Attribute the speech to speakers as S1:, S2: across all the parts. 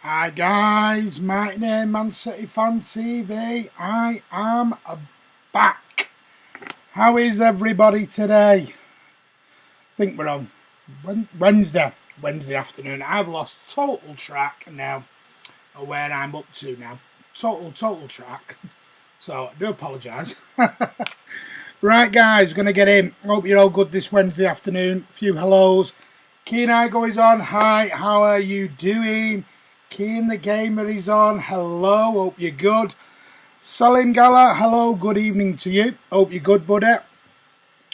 S1: Hi guys, my name Man City Fan TV. I am back. How is everybody today? I think we're on Wednesday afternoon. I've lost total track now of where I'm up to now. Total track. So I do apologise. Right guys, gonna get in. Hope you're all good this Wednesday afternoon. A few hellos. Keen Igo is on. Hi, how are you doing? Keen the Gamer is on. Hello, hope you're good. Salim Gala, hello, good evening to you. Hope you're good, buddy.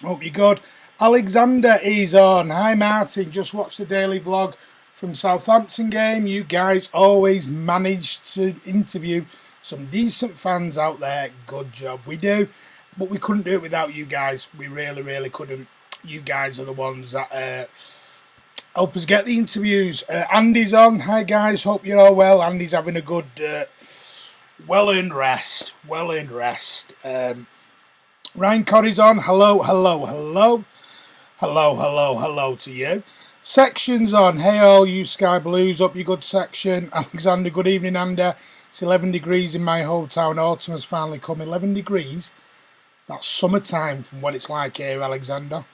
S1: Hope you're good. Alexander is on. Hi, Martin. Just watched the daily vlog from Southampton game. You guys always manage to interview some decent fans out there. Good job. We do, but we couldn't do it without you guys. We really couldn't. You guys are the ones that help us get the interviews. Andy's on. Hi guys, hope you're all well. Andy's having a good, well-earned rest. Ryan Corrie's on. Hello to you. Section's on. Hey all you Sky Blues, up your good section. Alexander, good evening, Andy. It's 11 degrees in my hometown. Autumn has finally come. 11 degrees? That's summertime from what it's like here, Alexander.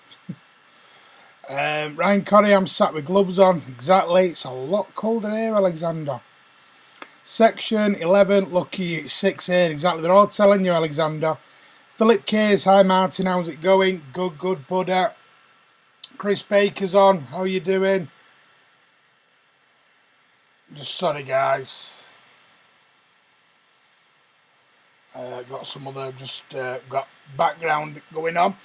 S1: Ryan Corrie, I'm sat with gloves on. Exactly, it's a lot colder here, Alexander. Section 11, lucky it's 6 here. Exactly, they're all telling you, Alexander. Philip Case, hi Martin, how's it going? Good, buddy. Chris Baker's on, how are you doing? Just sorry, guys. Got some other, got background going on.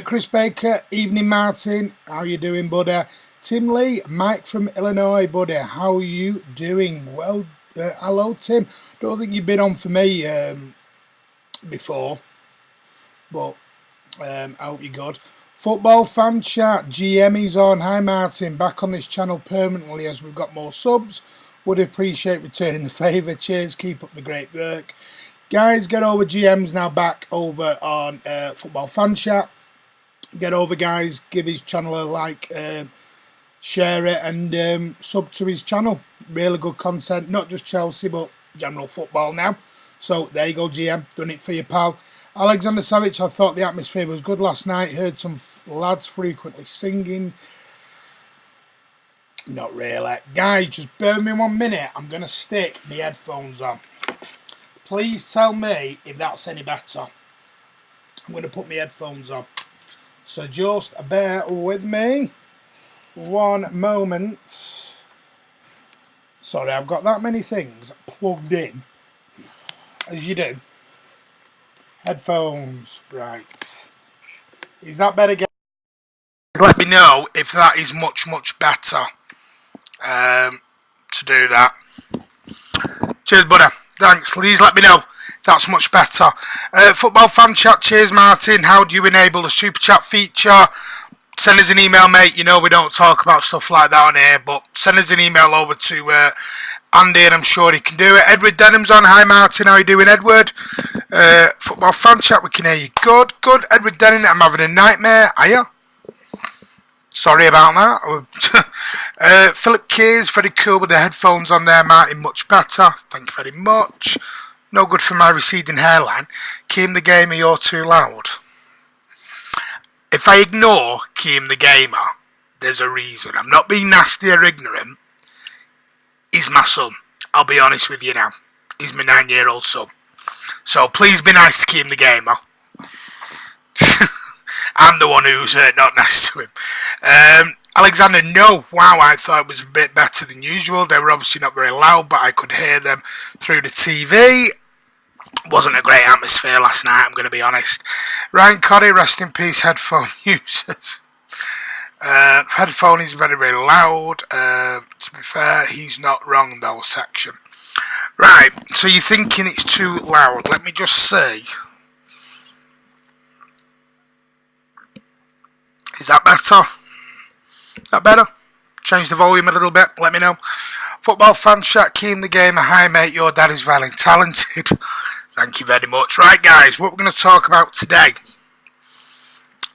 S1: Chris Baker, evening Martin, how you doing, buddy? Tim Lee, Mike from Illinois, buddy, how are you doing? Well, hello Tim, don't think you've been on for me before, but I hope you're good. Football fan chat, GM is on. Hi Martin, back on this channel permanently as we've got more subs. Would appreciate returning the favour. Cheers, keep up the great work. Guys, get over. GM's now back over on Football fan chat. Get over, guys, give his channel a like, share it, and sub to his channel. Really good content, not just Chelsea, but general football now. So there you go, GM, done it for you, pal. Alexander Savage, I thought the atmosphere was good last night. Heard some lads frequently singing. Not really. Guys, just bear with me 1 minute. I'm going to stick my headphones on. Please tell me if that's any better. I'm going to put my headphones on. So just bear with me 1 moment. Sorry, I've got that many things plugged in, as you do. Headphones, right. Is that better, guys? Let me know if that is much better to do that. Cheers, buddy. Thanks. Please let me know if that's much better. Football fan chat. Cheers, Martin. How do you enable the super chat feature? Send us an email, mate. You know we don't talk about stuff like that on here, but send us an email over to Andy, and I'm sure he can do it. Edward Denham's on. Hi, Martin. How you doing, Edward? Football fan chat. We can hear you. Good. Edward Denham, I'm having a nightmare. Are you? Sorry about that. Philip Keys, very cool with the headphones on there, Martin, much better. Thank you very much. No good for my receding hairline. Kiam the Gamer, you're too loud. If I ignore Kiam the Gamer, there's a reason. I'm not being nasty or ignorant. He's my son. I'll be honest with you now. He's my 9-year-old son. So please be nice to Kiam the Gamer. I'm the one who's not nice to him. Alexander, no. Wow, I thought it was a bit better than usual. They were obviously not very loud, but I could hear them through the TV. Wasn't a great atmosphere last night, I'm going to be honest. Ryan Corrie, rest in peace, headphone users. Headphone is very loud. To be fair, he's not wrong though, section. Right, so you're thinking it's too loud. Let me just see. Is that better? Is that better? Change the volume a little bit, let me know. Football fan chat, Kiam the Gamer. Hi mate, your dad is very talented. Thank you very much. Right guys, what we're going to talk about today.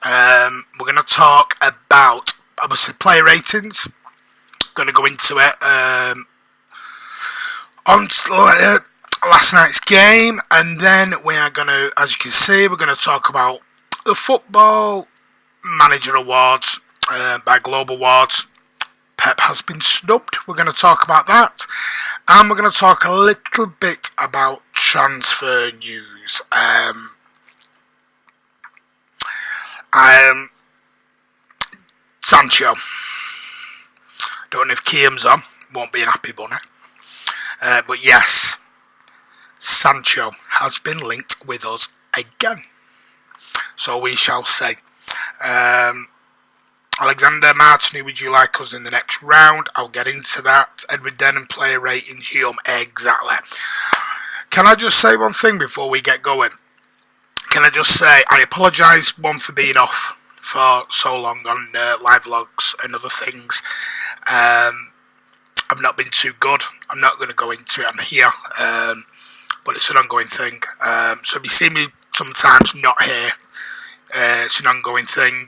S1: We're going to talk about, obviously, player ratings. Going to go into it. On to last night's game, and then we are going to, as you can see, we're going to talk about the Football Manager Awards by Global Awards. Pep has been snubbed. We're going to talk about that, and we're going to talk a little bit about transfer news. Sancho. Don't know if Kiam's on. Won't be an happy bunny. But yes, Sancho has been linked with us again. So we shall say. Alexander Martin, who would you like us in the next round? I'll get into that. Edward Denham, player ratings, Kiam, exactly. Can I just say one thing before we get going? Can I just say, I apologise, one, for being off for so long on live logs and other things. I've not been too good. I'm not going to go into it. I'm here, but it's an ongoing thing. So if you see me sometimes not here, it's an ongoing thing.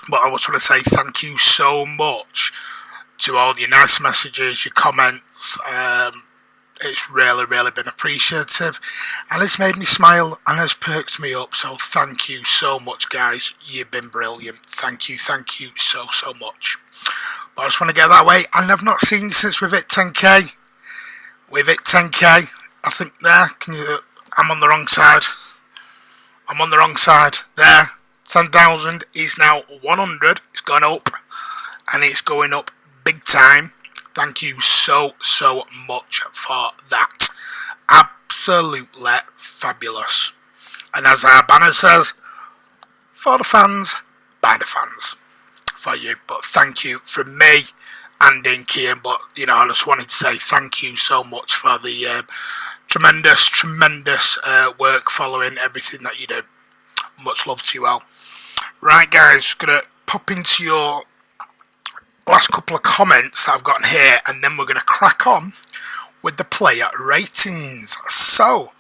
S1: But I just want to say thank you so much to all your nice messages, your comments. It's really, really been appreciative, and it's made me smile and has perked me up. So thank you so much, guys. You've been brilliant. Thank you so much. But I just want to get that way, and I've not seen you since we've hit 10k. We've hit 10k. I think there. I'm on the wrong side. I'm on the wrong side. There. 10,000 is now 100. It's gone up, and it's going up big time. Thank you so much for that. Absolutely fabulous. And as our banner says, for the fans, by the fans. For you. But thank you from me and in Kiam. But, I just wanted to say thank you so much for the tremendous work following everything that you do. Much love to you all. Right, guys, going to pop into your last couple of comments that I've gotten here, and then we're going to crack on with the player ratings. So,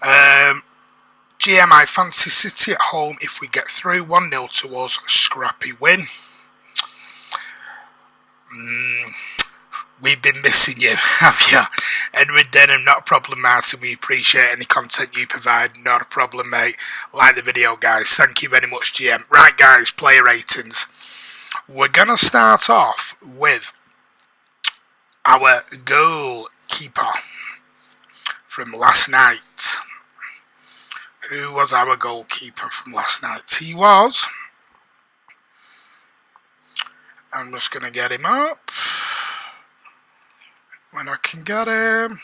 S1: GM, I fancy City at home if we get through. 1-0 to us, scrappy win. We've been missing you, have you? Edward Denham, not a problem, Martin. We appreciate any content you provide. Not a problem, mate. Like the video, guys. Thank you very much, GM. Right, guys, player ratings. We're going to start off with our goalkeeper from last night. Who was our goalkeeper from last night? He was... I'm just going to get him up when I can get him.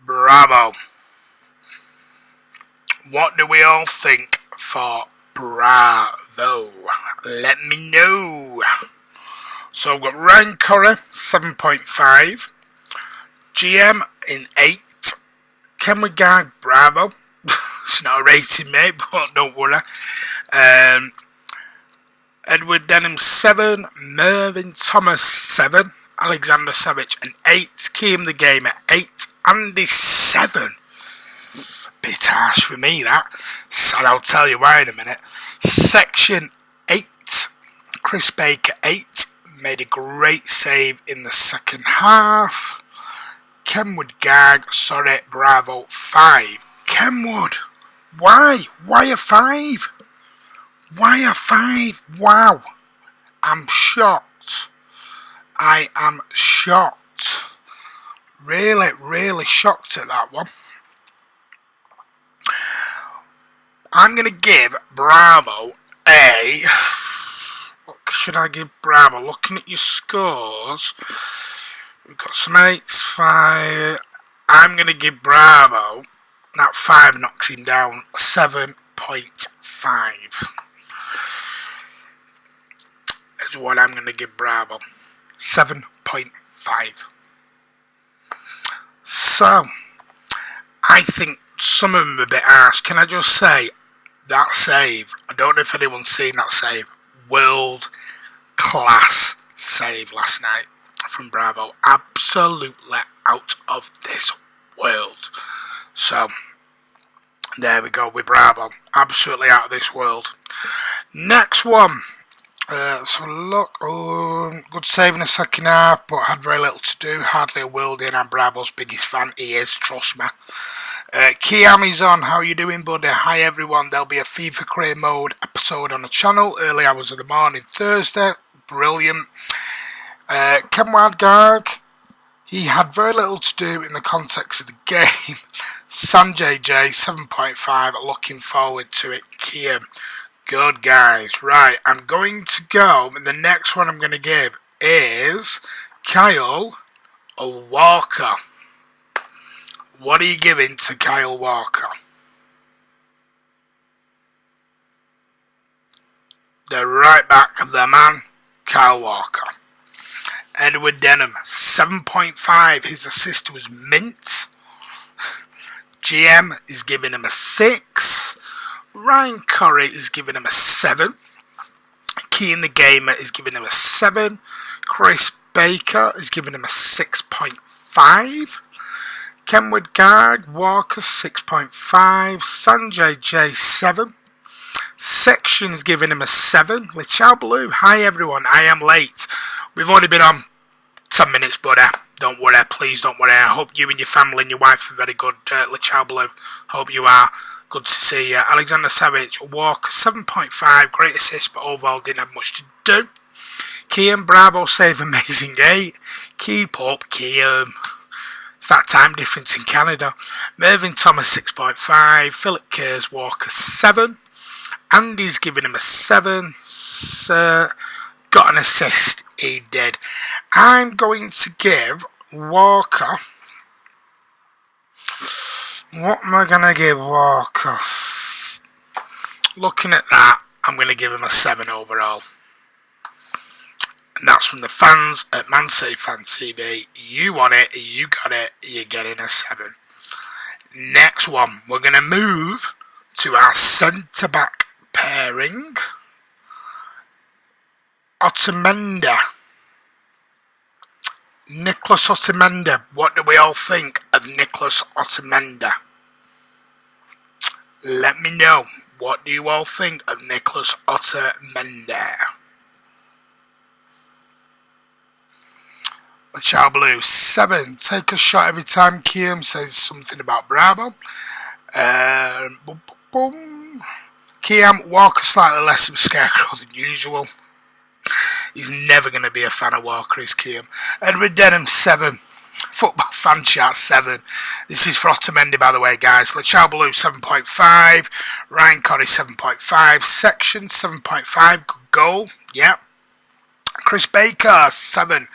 S1: Bravo. What do we all think for Bravo? Let me know. So I've got Ryan Curry, 7.5. GM in 8. Ken Gag, Bravo. It's not a rating, mate, but don't worry. Edward Denham, 7. Mervyn Thomas, 7. Alexander Savage, an 8. Kiam the Gamer, 8. Andy, 7. Bit harsh for me, that. So I'll tell you why in a minute. Section 8. Chris Baker, 8. Made a great save in the second half. Kenwood Gag, sorry, Bravo, 5. Kenwood, why? Why a 5? Why a 5? Wow. I'm shocked. I am shocked. Really shocked at that one. I'm going to give Bravo a... What should I give Bravo? Looking at your scores, we've got some 8s, 5. I'm going to give Bravo, that 5 knocks him down, 7.5. Is what I'm going to give Bravo. 7.5. So, I think some of them are a bit harsh. Can I just say, that save, I don't know if anyone's seen that save, world class save last night from Bravo. Absolutely out of this world. So, there we go with Bravo. Absolutely out of this world. Next one. So look, good save in the second half, but had very little to do. Hardly a word in. I'm Bravo's biggest fan. He is, trust me. Kiam is on. How you doing, buddy? Hi everyone. There'll be a FIFA Creator Mode episode on the channel early hours of the morning Thursday. Brilliant. Kemwad Garg. He had very little to do in the context of the game. Sanjay J 7.5. Looking forward to it. Kiam. Good guys. Right, I'm going to go. And the next one I'm going to give is Kyle Walker. What are you giving to Kyle Walker? The right back of the man, Kyle Walker. Edward Denham, 7.5. His assist was mint. GM is giving him a 6. Ryan Curry is giving him a 7. Key in the Gamer is giving him a 7. Chris Baker is giving him a 6.5. Kenwood Garg, Walker 6.5. Sanjay J 7. Section is giving him a 7. Lichao Blue, hi everyone, I am late. We've only been on 10 minutes, buddy. Don't worry, please don't worry. I hope you and your family and your wife are very good. Lichao Blue, hope you are. Good to see you. Alexander Savage, Walker 7.5. Great assist, but overall didn't have much to do. Kiam Bravo save amazing 8. Keep up, Kiam. It's that time difference in Canada. Mervyn Thomas 6.5. Philip Kers Walker 7. Andy's giving him a 7. Got an assist. He did. I'm going to give Walker. What am I going to give Walker? Looking at that, I'm going to give him a 7 overall. And that's from the fans at Man City Fan TV. You want it, you got it, you're getting a 7. Next one, we're going to move to our centre-back pairing. Otamendi. Nicolas Otamendi. What do we all think of Nicolas Otamendi? Let me know. What do you all think of Nicolas Otamendi? Lichao Blue 7. Take a shot every time Kiam says something about Bravo. Boom, boom, boom. Kiam Walker slightly less of a scarecrow than usual. He's never going to be a fan of Walker, is Kiam. Edward Denham 7. Football fan chat 7. This is for Otamendi, by the way, guys. Lichao Blue 7.5. Ryan Curry 7.5. Section 7.5. Good goal. Yep. Chris Baker 7.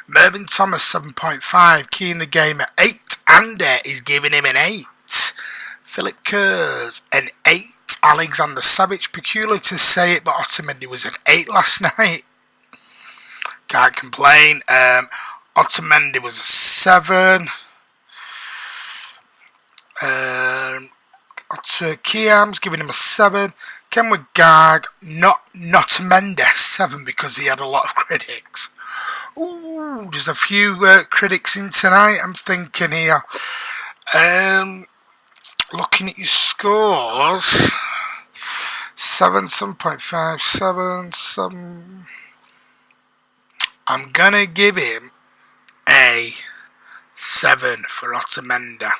S1: Mervyn Thomas 7.5. Key in the game at 8. Andy is giving him an 8. Philip Kers an 8. Alexander Savage, peculiar to say it, but Otamendi was an 8 last night. Can't complain. Otamendi was a 7. Kiam's giving him a 7. Kenwood Garg, not Otamendi 7 because he had a lot of critics. Ooh, there's a few critics in tonight, I'm thinking here. Looking at your scores, 7, 7.5, 7, 7. I'm going to give him a 7 for Otamendi.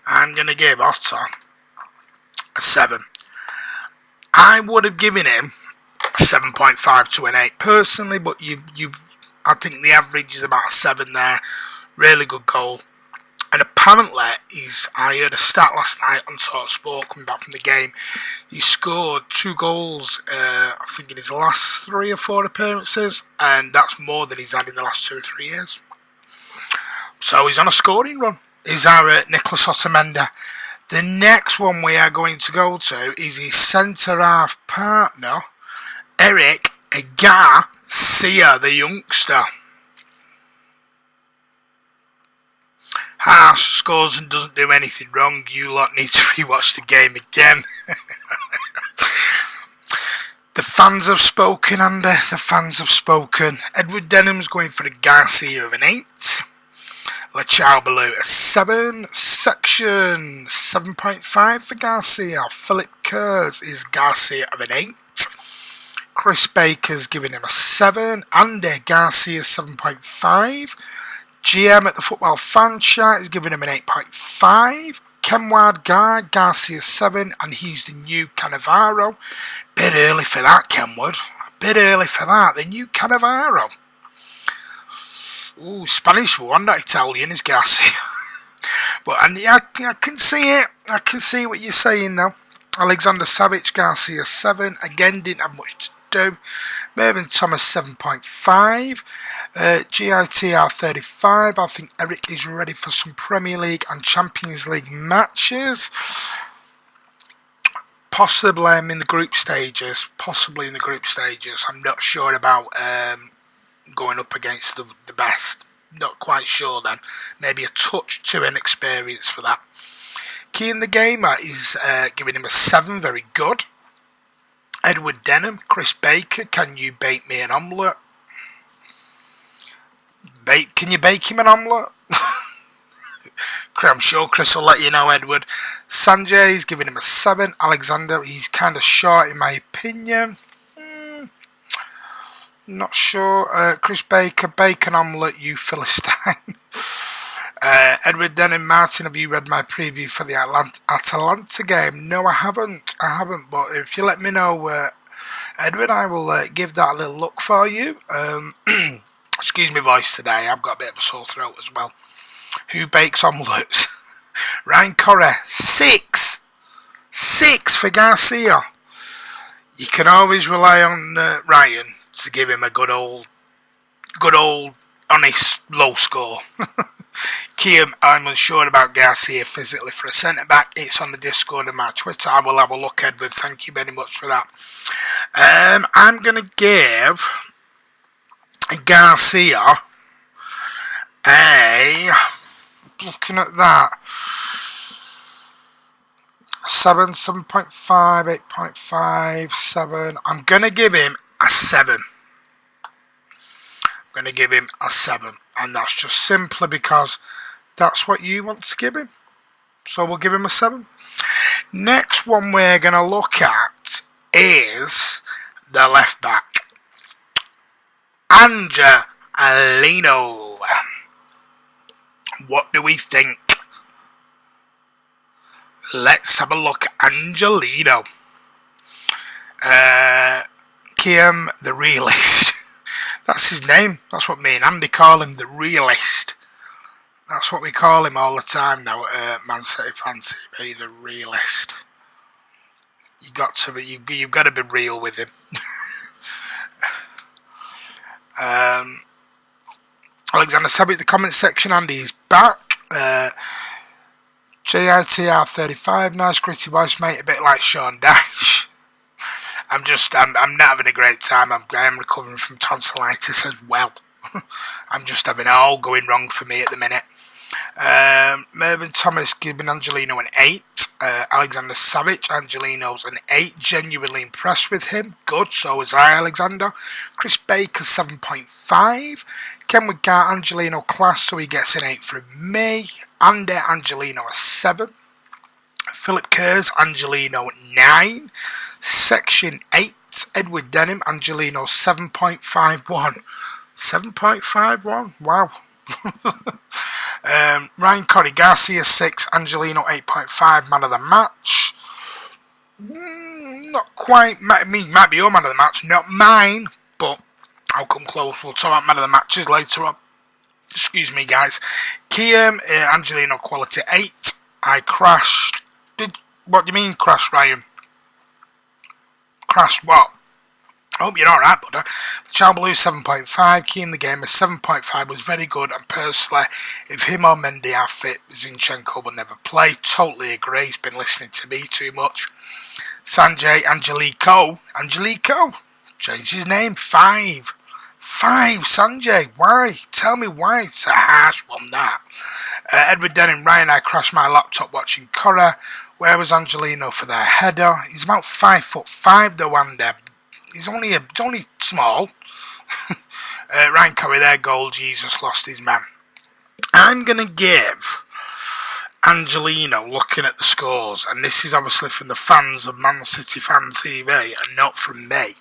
S1: I'm going to give Otto a 7. I would have given him a 7.5 to an 8 personally, but I think the average is about a 7 there. Really good goal. And apparently, I heard a stat last night on TalkSport coming back from the game. He scored 2 goals, I think in his last 3 or 4 appearances, and that's more than he's had in the last 2 or 3 years. So he's on a scoring run. Is our Nicolas Otamendi. The next one we are going to go to is his centre-half partner, Eric Garcia, the youngster. Harsh scores and doesn't do anything wrong. You lot need to rewatch the game again. The fans have spoken, Andy. The fans have spoken. Edward Denham's going for a Garcia of an 8. Lichao Blue a 7. Section 7.5 for Garcia. Philip Kers is Garcia of an 8. Chris Baker's giving him a 7. Andy Garcia 7.5. GM at the Football Fan Chat is giving him an 8.5. Kenward Guy, Garcia 7, and he's the new Cannavaro. Bit early for that, Kenward. A bit early for that. The new Cannavaro. Ooh, Spanish one, not Italian, is Garcia. But I can see it. I can see what you're saying now. Alexander Savic, Garcia 7. Again, didn't have much to do. Mervyn Thomas 7.5. GITR 35. I think Eric is ready for some Premier League and Champions League matches. Possibly in the group stages. Possibly in the group stages. I'm not sure about going up against the best. Not quite sure then. Maybe a touch too inexperienced for that. Kiam the Gamer is giving him a 7. Very good. Edward Denham, Chris Baker, can you bake me an omelette? Can you bake him an omelette? I'm sure Chris will let you know, Edward. Sanjay is giving him a 7. Alexander, he's kind of short in my opinion. Not sure. Chris Baker, bacon omelette, you Philistine. Edward Denham, Martin, have you read my preview for the Atalanta game? No, I haven't. But if you let me know, Edward, I will give that a little look for you. Excuse me voice today. I've got a bit of a sore throat as well. Who bakes omelettes? Ryan Correa, 6. 6 for Garcia. You can always rely on Ryan to give him a good old, honest, low score. Kiam, I'm unsure about Garcia physically for a centre-back. It's on the Discord and my Twitter. I will have a look, Edward. Thank you very much for that. I'm going to give Garcia looking at that, 7, 7.5, 8.5, 7. I'm going to give him a 7. I'm going to give him a 7. And that's just simply because that's what you want to give him. So we'll give him a 7. Next one we're going to look at is the left back. Angelino. What do we think? Let's have a look. Angelino. Kiam the Realist. That's his name. That's what me and Andy call him, the Realist. That's what we call him all the time now at Man City Fan TV, the Realist. You've got to be real with him. Alexander Sabic, the comment section, Andy is back. JITR 35, nice gritty voice, mate, a bit like Sean Dash. I'm not having a great time. I am recovering from tonsillitis as well. I'm just having it all going wrong for me at the minute. Mervyn Thomas giving Angelino an 8. Alexander Savic, Angelino's an 8. Genuinely impressed with him. Good, so was I, Alexander. Chris Baker 7.5. Kenwood Car, Angelino class, so he gets an 8 from me. Andy Angelino a 7. Philip Kerrs, Angelino 9. Section 8, Edward Denham, Angelino 7.51. 7.51, wow. Ryan Corey, Garcia 6, Angelino 8.5, man of the match. Not quite, might be your man of the match, not mine, but I'll come close. We'll talk about man of the matches later on. Excuse me, guys. Kiam, Angelino quality 8. I crashed. What do you mean crash, Ryan? Crashed what? I hope you're alright, buddy. The Chalbaloo 7.5, Kiam the Gamer 7.5 was very good, and personally, if him or Mendy are fit, Zinchenko will never play. Totally agree, he's been listening to me too much. Sanjay Angelico, changed his name, 5. 5, Sanjay, why? Tell me why, it's a harsh one, that. Edward Denham, Ryan, I crashed my laptop watching Cora. Where was Angelino for their header? He's about 5'5" though, and he's only small. Ryan Curry there, goal. Jesus lost his man. I'm going to give Angelino, looking at the scores, and this is obviously from the fans of Man City Fan TV and not from me.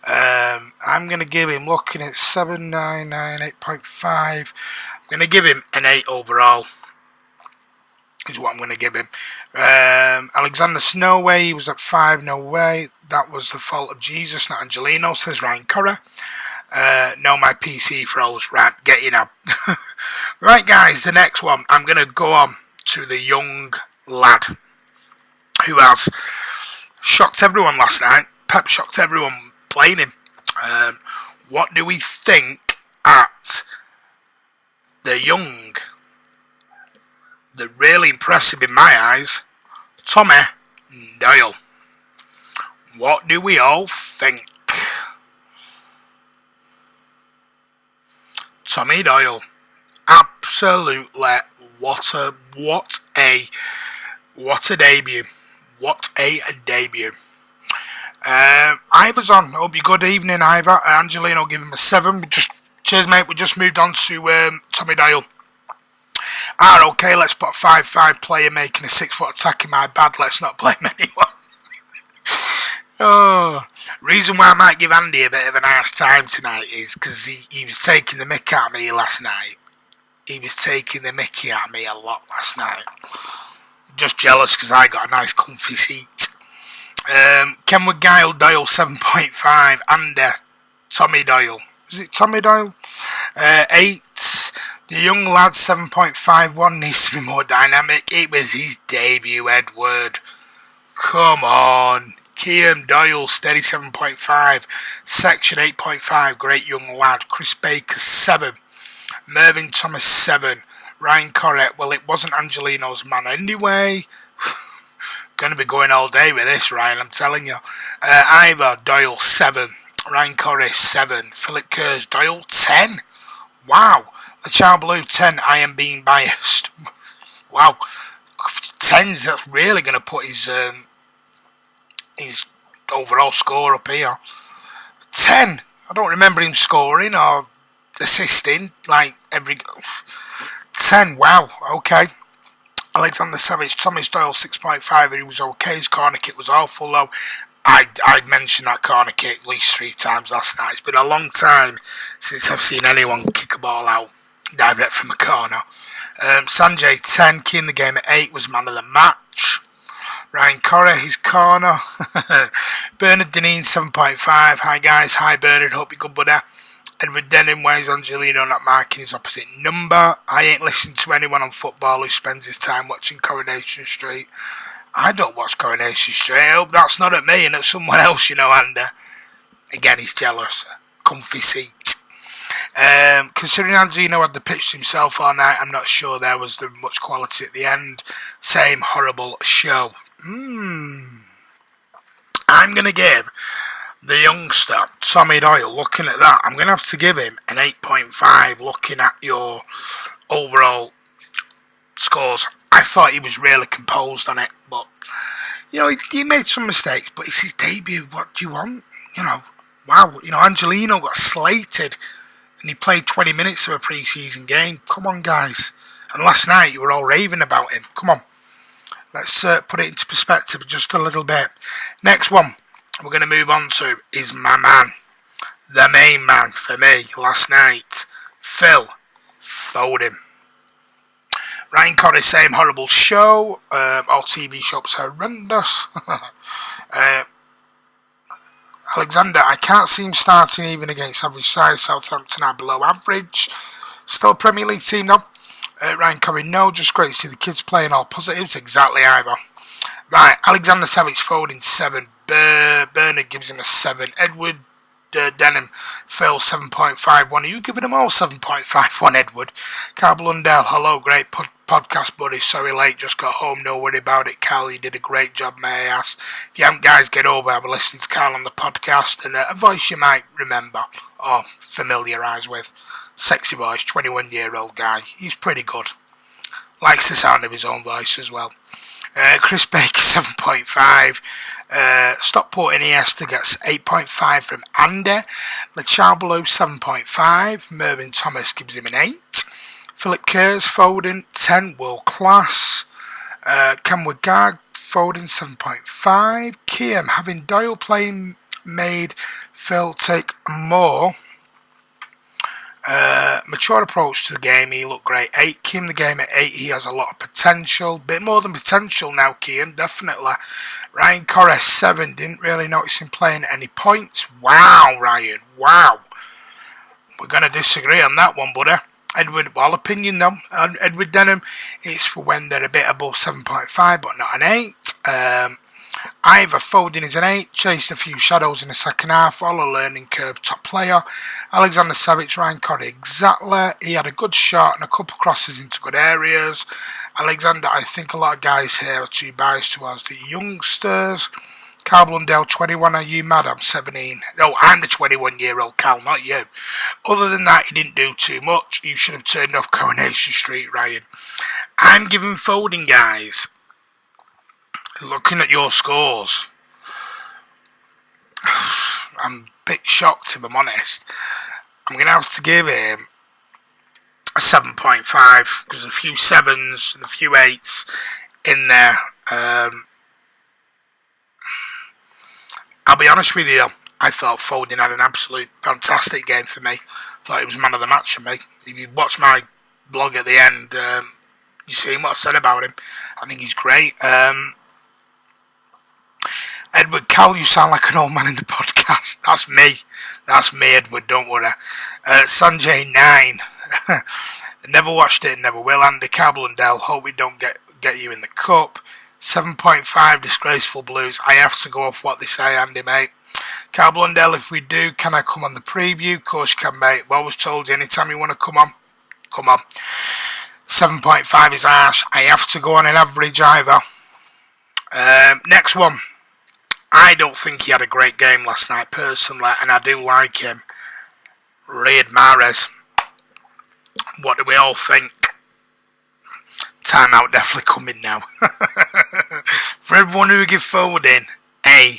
S1: I'm going to give him, looking at 799, 8.5, I'm going to give him an 8 overall, is what I'm going to give him. Alexander Snowway, he was at 5, no way. That was the fault of Jesus, not Angelino, says Ryan Curra. No, my PC froze. Right, get you now. Right, guys, the next one. I'm going to go on to the young lad who has shocked everyone last night. Pep shocked everyone playing him. What do we think at the young, the really impressive in my eyes, Tommy Doyle? What do we all think? Tommy Doyle, absolutely, what a debut. What a debut. Ivor's on. Hope you good evening, Ivor. Angelino give him a 7. Cheers, mate. We just moved on to Tommy Doyle. Okay, let's put a 5-5 player making a 6-foot attack in my bad. Let's not blame anyone. Reason why I might give Andy a bit of an harsh time tonight is because he was taking the mick out of me last night. He was taking the mickey out of me a lot last night. Just jealous because I got a nice comfy seat. Kenwood Guile Doyle 7.5. And Tommy Doyle. Is it Tommy Doyle? 8. The young lad 7.51 needs to be more dynamic. It was his debut, Edward. Come on. Kiam Doyle, steady 7.5. Section 8.5, great young lad. Chris Baker 7. Mervyn Thomas 7. Ryan Corrett, well, it wasn't Angelino's man anyway. Going to be going all day with this, Ryan, I'm telling you. Ivor Doyle 7. Ryan Corrett 7. Philip Kerrs Doyle 10. Wow. The Child Blue 10. I am being biased. Wow. 10's that's really going to put his overall score up here. 10. I don't remember him scoring or assisting like every 10. Wow. Okay. Alexander Savage, Thomas Doyle 6.5. He was okay. His corner kick was awful though. I'd mentioned that corner kick at least 3 times last night. It's been a long time since I've seen anyone kick a ball out direct from a corner. Sanjay 10, key in the game at 8, was man of the match. Ryan Correa, his corner. Bernard Deneen 7.5. Hi guys, hi Bernard, hope you're good, buddy. Edward Denham, where's Angelino not marking his opposite number? I ain't listening to anyone on football who spends his time watching Coronation Street. I don't watch Coronation Street. I hope that's not at me and at someone else, you know, and again, he's jealous. Comfy seat. Considering Angelino had the pitch to himself all night, I'm not sure there was much quality at the end. Same horrible show. I'm going to give the youngster, Tommy Doyle, looking at that, I'm going to have to give him an 8.5 looking at your overall scores. I thought he was really composed on it, but, you know, he made some mistakes, but it's his debut. What do you want? You know, wow, you know, Angelino got slated and he played 20 minutes of a pre-season game. Come on, guys. And last night you were all raving about him. Come on. Let's put it into perspective just a little bit. Next one we're going to move on to is my man, the main man for me last night, Phil Foden. Ryan Corrie, same horrible show. All TV shows horrendous. Alexander, I can't see him starting even against average size. Southampton are below average. Still Premier League team though. Ryan Corrie, no, just great to see the kids playing, all positives. Exactly, Ivor. Right, Alexander Savage, Foden 7. Bernard gives him a 7. Edward Denham, Phil 7.51. Are you giving them all 7.51, Edward? Carl Blundell, hello, great podcast buddy. Sorry late, just got home, no worry about it. Carl, you did a great job, may I ask. If you haven't, guys, get over. I've been listening to Carl on the podcast, and a voice you might remember or familiarise with. Sexy voice, 21-year-old guy. He's pretty good. Likes the sound of his own voice as well. Chris Baker 7.5. Stockport Iniesta gets 8.5 from Andy. Lechablo 7.5. Mervyn Thomas gives him an 8. Philip Kerrs, Foden 10, world class. Kenwood Gag, Foden 7.5. Kiam, having Doyle playing made Phil take a more mature approach to the game. He looked great. 8. Kiam the game at 8. He has a lot of potential. Bit more than potential now, Kiam, definitely. Ryan Corres 7. Didn't really notice him playing at any points. Wow, Ryan. Wow. We're going to disagree on that one, buddy. Edward, well, opinion though. Edward Denham, it's for when they're a bit above 7.5, but not an 8. Ivor Foden is an 8, chased a few shadows in the second half, all a learning curve, top player. Alexander Savic, Ryan Corrie, exactly. He had a good shot and a couple crosses into good areas. Alexander, I think a lot of guys here are too biased towards the youngsters. Carl Blundell, 21, are you mad? I'm 17. No, I'm the 21-year-old Cal, not you. Other than that, he didn't do too much. You should have turned off Coronation Street, Ryan. I'm giving Foden, guys. Looking at your scores, I'm a bit shocked if I'm honest. I'm going to have to give him a 7.5 because a few 7s and a few 8s in there. I'll be honest with you, I thought Foden had an absolute fantastic game for me. I thought he was man of the match for me. If you watch my blog at the end, you see what I said about him. I think he's great. Edward, Cal, you sound like an old man in the podcast. That's me. That's me, Edward, don't worry. Sanjay 9. Never watched it, never will. Andy Cablendale, hope we don't get you in the cup. 7.5, disgraceful Blues. I have to go off what they say, Andy, mate. Cablendale, if we do, can I come on the preview? Of course you can, mate. Well, was told you, anytime you want to come on, come on. 7.5 is harsh. I have to go on an average either. Next one. I don't think he had a great game last night, personally, and I do like him. Riyad Mahrez. What do we all think? Timeout definitely coming now. For everyone who give Foden A.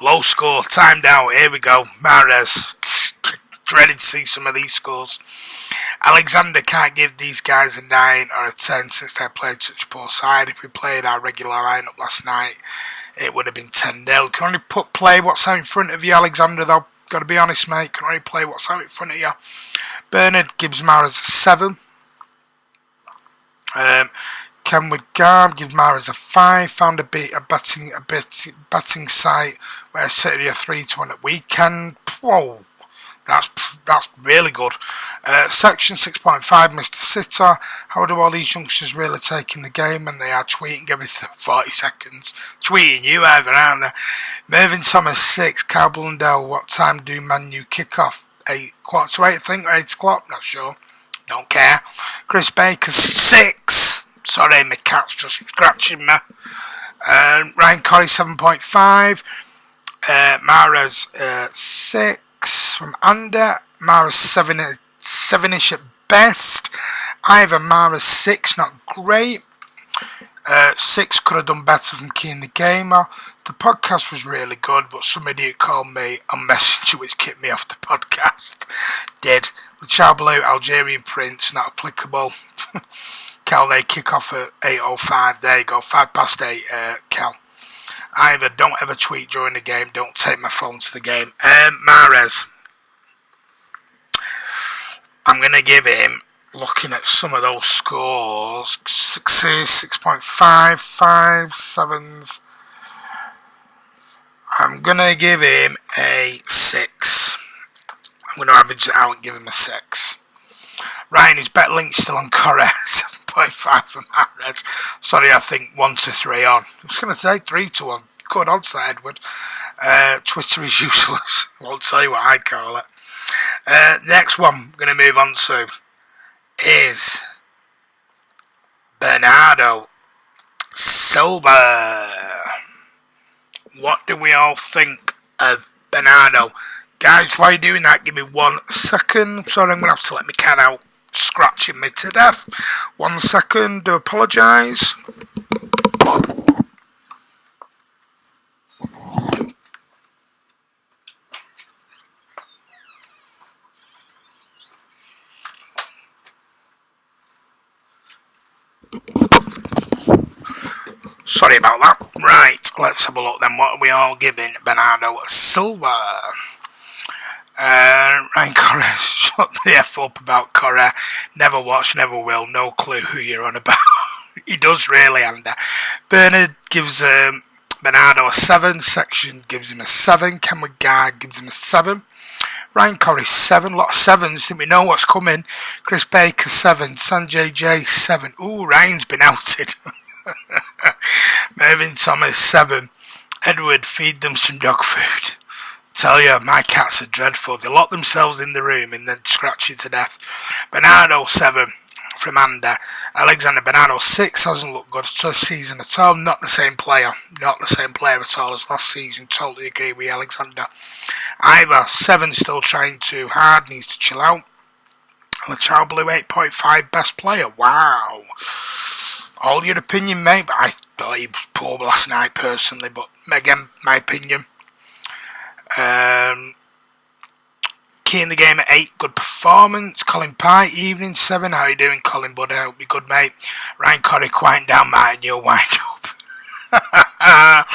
S1: Low score, timed out. Here we go. Mahrez. Dreaded to see some of these scores. Alexander can't give these guys a 9 or a 10 since they played such poor side. If we played our regular lineup last night, it would have been 10-0. Can only play what's out in front of you, Alexander, though. Got to be honest, mate. Can only play what's out in front of you. Bernard gives Mahrez a 7. Ken with Garb gives Mahrez a 5. Found a betting site where City are 3-1 at weekend. Whoa. That's really good. Section 6.5, Mr. Sitter. How do all these youngsters really take in the game when they are tweeting every 40 seconds? Tweeting you either, aren't they? Mervyn Thomas 6, Carl Blundell. What time do Man U kick off? 8:15, I think, or 8 o'clock, not sure. Don't care. Chris Baker 6. Sorry, my cat's just scratching me. Ryan Corrie 7.5. Mahrez 6. From under, Mahrez 7-ish at best. Ivor Mahrez 6, not great. 6 could have done better from Key in the Gamer. The podcast was really good, but some idiot called me a messenger which kicked me off the podcast. Did. The Chow Blue, Algerian Prince, not applicable. Cal, they kick off at 8:05. There you go, 8:05, Cal. Either don't ever tweet during the game, don't take my phone to the game. Mahrez. I'm going to give him, looking at some of those scores, 6s, 6.5, 5s, 7s. I'm going to give him a 6. I'm going to average it out and give him a 6. Ryan, his bet link's still on Correa, 7.5 for Mahrez. Sorry, I think 1 to 3 on. I was going to say 3 to 1. Good odds that, Edward. Twitter is useless. I won't tell you what I call it. Next one we're going to move on to is Bernardo Silva. What do we all think of Bernardo? Guys, why are you doing that? Give me 1 second. Sorry, I'm going to have to let my cat out scratching me to death. 1 second, do apologise. Sorry about that. Right, let's have a look then. What are we all giving Bernardo Silva? Ryan Correa, shut the F up about Correa. Never watched, never will. No clue who you're on about. He does really, and Bernard gives Bernardo a 7. Section gives him a 7. Cameron Guard gives him a 7. Ryan Correa 7. Lot of 7s. Think we know what's coming. Chris Baker 7. Sanjay J 7. Ooh, Ryan's been outed. Mervyn Thomas 7. Edward, feed them some dog food. Tell you, my cats are dreadful. They lock themselves in the room and then scratch you to death. Bernardo 7 from Ander. Alexander Bernardo 6. Hasn't looked good this season at all. Not the same player. Not the same player at all as last season. Totally agree with Alexander. Ivor 7. Still trying too hard. Needs to chill out. Joao Blue 8.5. Best player. Wow. All your opinion, mate. But I thought he was poor last night personally. But again, my opinion. Key in the game at 8, good performance. Colin Pye, evening 7. How are you doing, Colin, bud? I hope you're good, mate. Ryan Corrie, quiet down, mate, and you'll wind up.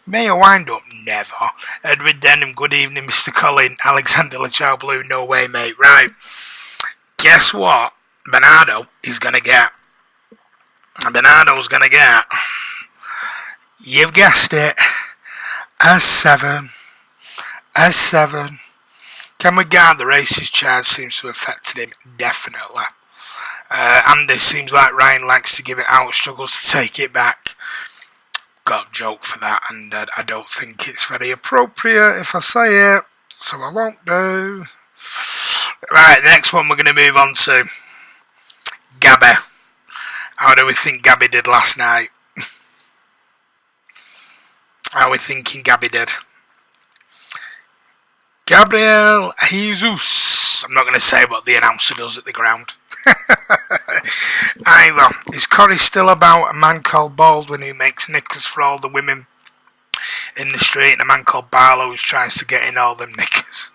S1: May you wind up? Never. Edward Denham, good evening, Mr. Colin. Alexander Lachal Blue, no way, mate. Right. Guess what? Bernardo is going to get. Bernardo's going to get. You've guessed it. A 7. A 7. Can we guard the racist charge? Seems to have affected him, definitely. Andy seems like Ryan likes to give it out, struggles to take it back. Got a joke for that, and I don't think it's very appropriate if I say it, so I won't do. Right, next one we're going to move on to Gabby. How do we think Gabby did last night? How are we thinking Gabby did? Gabriel Jesus. I'm not going to say what the announcer does at the ground. Either. Is Corrie still about a man called Baldwin who makes knickers for all the women in the street and a man called Barlow who tries to get in all them knickers?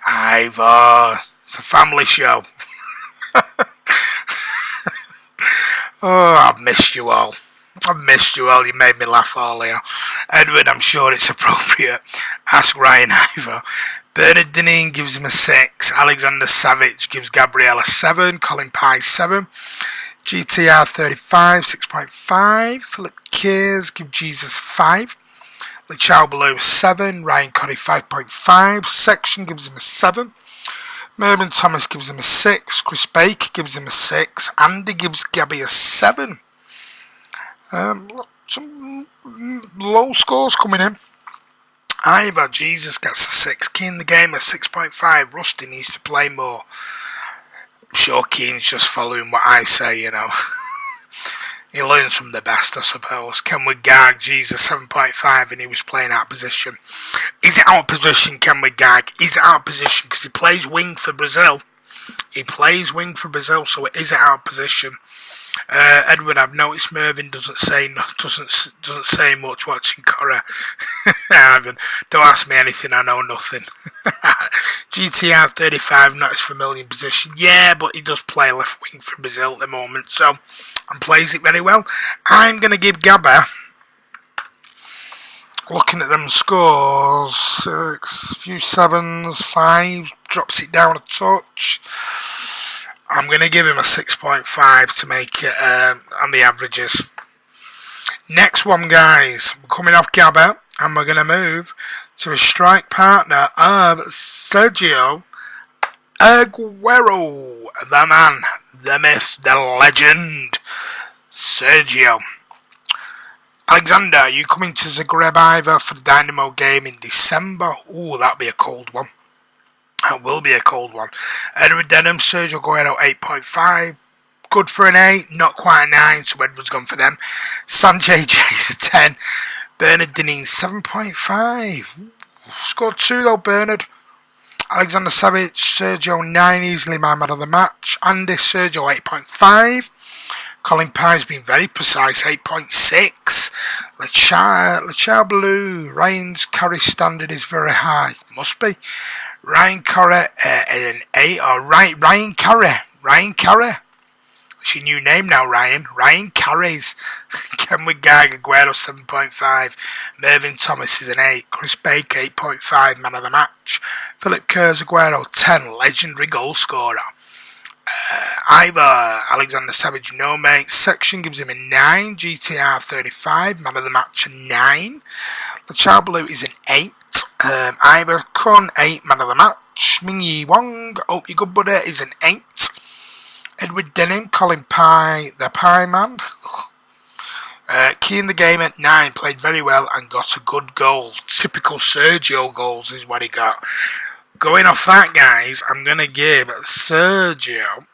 S1: Either. It's a family show. Oh, I've missed you all. I've missed you all. You made me laugh earlier. Edward, I'm sure it's appropriate. Ask Ryan Ivor. Bernard Dineen gives him a 6. Alexander Savage gives Gabriel a 7. Colin Pye 7. GTR 35 6.5. Philip Kears gives Jesus 5. Lachal Below 7. Ryan Corrie 5.5. Section gives him a 7. Mervyn Thomas gives him a 6. Chris Baker gives him a 6. Andy gives Gabby a 7. Some low scores coming in. Ivor Jesus gets a 6. Keane the game at 6.5. Rusty needs to play more. I'm sure Keane's just following what I say, you know. He learns from the best, I suppose. Kenwood Gag, Jesus 7.5, and he was playing out of position. Is it out of position, Kenwood Gag? Is it out of position? Because he plays wing for Brazil. He plays wing for Brazil, so it is out of position. Edward, I've noticed Mervyn doesn't say much watching Correa. Don't ask me anything, I know nothing. GTR 35, not his familiar position. Yeah, but he does play left wing for Brazil at the moment, so and plays it very well. I'm going to give Gabba, looking at them scores, 6, few 7s, 5, drops it down a touch. I'm going to give him a 6.5 to make it on the averages. Next one, guys. We're coming off Gabba, and we're going to move to a strike partner of Sergio Aguero. The man, the myth, the legend, Sergio. Alexander, are you coming to Zagreb either for the Dynamo game in December? Ooh, that'll be a cold one. That will be a cold one. Edward Denham, Sergio Aguero 8.5. Good for an 8, not quite a 9, so Edward's gone for them. Sanjay J's a 10. Bernard Dineen 7.5. Scored 2 though, Bernard. Alexander Savage, Sergio 9, easily my man of the match. Andy, Sergio 8.5. Colin Pye's been very precise, 8.6. Lachal Blue, Ryan's carry standard is very high. Must be. Ryan Corrie an 8, or Ryan Carey. It's your new name now, Ryan. Ryan carries. Ken with Aguero 7.5. Mervyn Thomas is an 8. Chris Baker 8.5. Man of the match. Philip Kerr's Aguero 10. Legendary goal scorer. Ivor Alexander Savage no mate. Section gives him a 9. GTR 35. Man of the match a 9. Lachal Blue is an 8. Ivor Kun 8. Man of the match. Ming Yi Wong, hope you good buddy, is an 8. Edward Denham, Colin Pye, the Pie Man. Key in the game at 9, played very well and got a good goal. Typical Sergio goals is what he got. Going off that, guys, I'm going to give Sergio,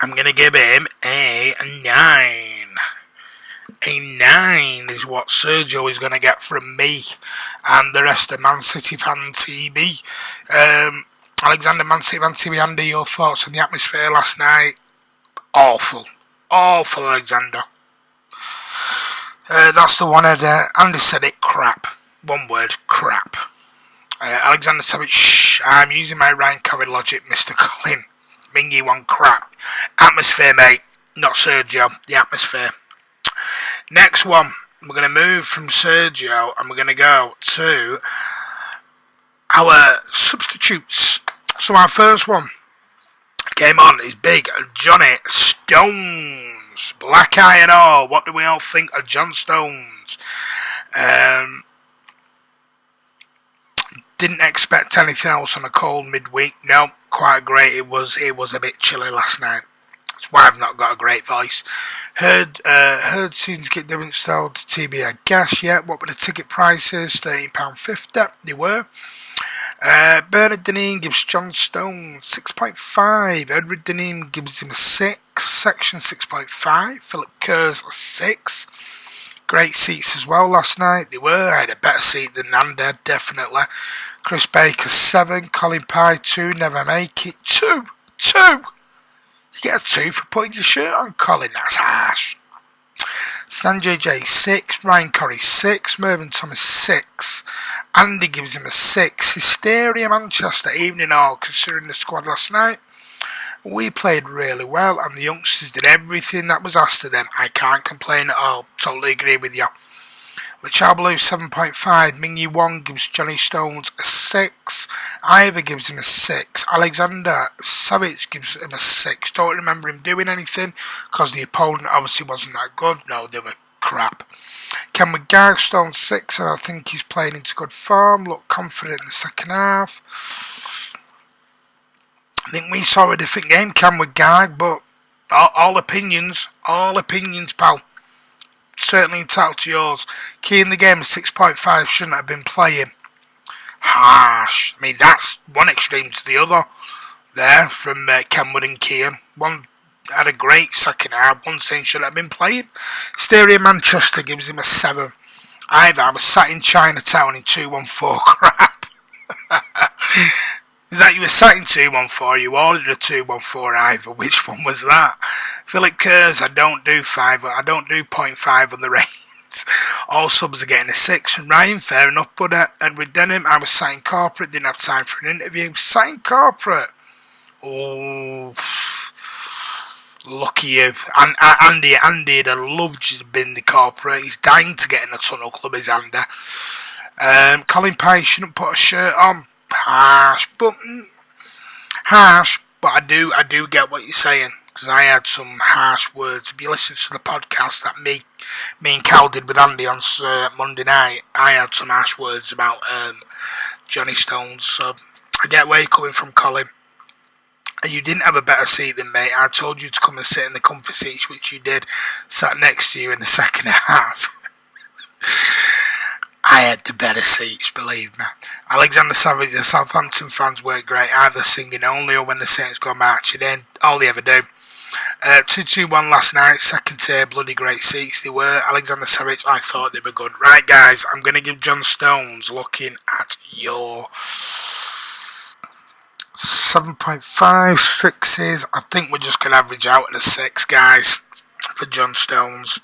S1: I'm going to give him a 9. A 9 is what Sergio is going to get from me and the rest of Man City Fan TV. Alexander, Man City Fan TV, Andy, your thoughts on the atmosphere last night? Awful. Awful, Alexander. That's the one Andy said it, crap. One word, crap. Alexander Savage, shh, I'm using my Ryan Curry logic, Mr. Colin. Mingy one crap. Atmosphere, mate. Not Sergio, the atmosphere. Next one, we're going to move from Sergio and we're going to go to our substitutes. So our first one came on is big Johnny Stones. Black eye and all. What do we all think of John Stones? Didn't expect anything else on a cold midweek. No, quite great. It was a bit chilly last night. That's why I've not got a great voice. Heard seasons get different style to TB, I guess. Yeah, what were the ticket prices? £13.50. They were. Bernard Deneen gives John Stone 6.5. Edward Deneen gives him a 6. Section 6.5. Philip Kerr's a 6. Great seats as well last night. They were. I had a better seat than Nanda, definitely. Chris Baker 7. Colin Pye 2. Never make it 2. 2. You get a 2 for putting your shirt on, Colin. That's harsh. Sanjay J 6, Ryan Curry 6, Mervyn Thomas 6, Andy gives him a 6, Hysteria Manchester, evening all, considering the squad last night. We played really well and the youngsters did everything that was asked of them. I can't complain at all, totally agree with you. Lachal Blue 7.5, Mingyi Wong gives Johnny Stones a 6, Ivor gives him a 6, Alexander Savage gives him a 6. Don't remember him doing anything because the opponent obviously wasn't that good. No, they were crap. Ken McGarg Stone 6, and I think he's playing into good form, looked confident in the second half. I think we saw a different game, Ken McGarg, but all opinions, pal. Certainly entitled to yours. Key in the game 6.5, shouldn't have been playing. Harsh. I mean, that's one extreme to the other there from Kenwood and Kiam. One had a great second half, one saying should have been playing. Stereo Manchester gives him a 7. I was sat in Chinatown in 214 crap. Is that you were sat in 214, you ordered a 214 Ivor, which one was that? Philip Kerr's, I don't do 5, I don't do 0.5 on the rates. All subs are getting a 6 from Ryan, fair enough, but Edward Denham, I was sat in corporate, didn't have time for an interview, sat in corporate. Oh, lucky you. And Andy would have loved you to be in the corporate, he's dying to get in the tunnel club, is Andy. Colin Pye shouldn't put a shirt on. Harsh, but I do get what you're saying, because I had some harsh words. If you listen to the podcast that me and Cal did with Andy on Monday night, I had some harsh words about Johnny Stones. So I get where you're coming from, Colin. And you didn't have a better seat than me. I told you to come and sit in the comfy seats, which you did. Sat next to you in the second half. I had the better seats, believe me. Alexander Savage, the Southampton fans weren't great either, singing only or when the Saints go marching in. All they ever do. 2-2-1 last night, second tier, bloody great seats they were. Alexander Savage, I thought they were good. Right, guys, I'm going to give John Stones, looking at your 7.5 fixes. I think we're just going to average out at a 6, guys, for John Stones.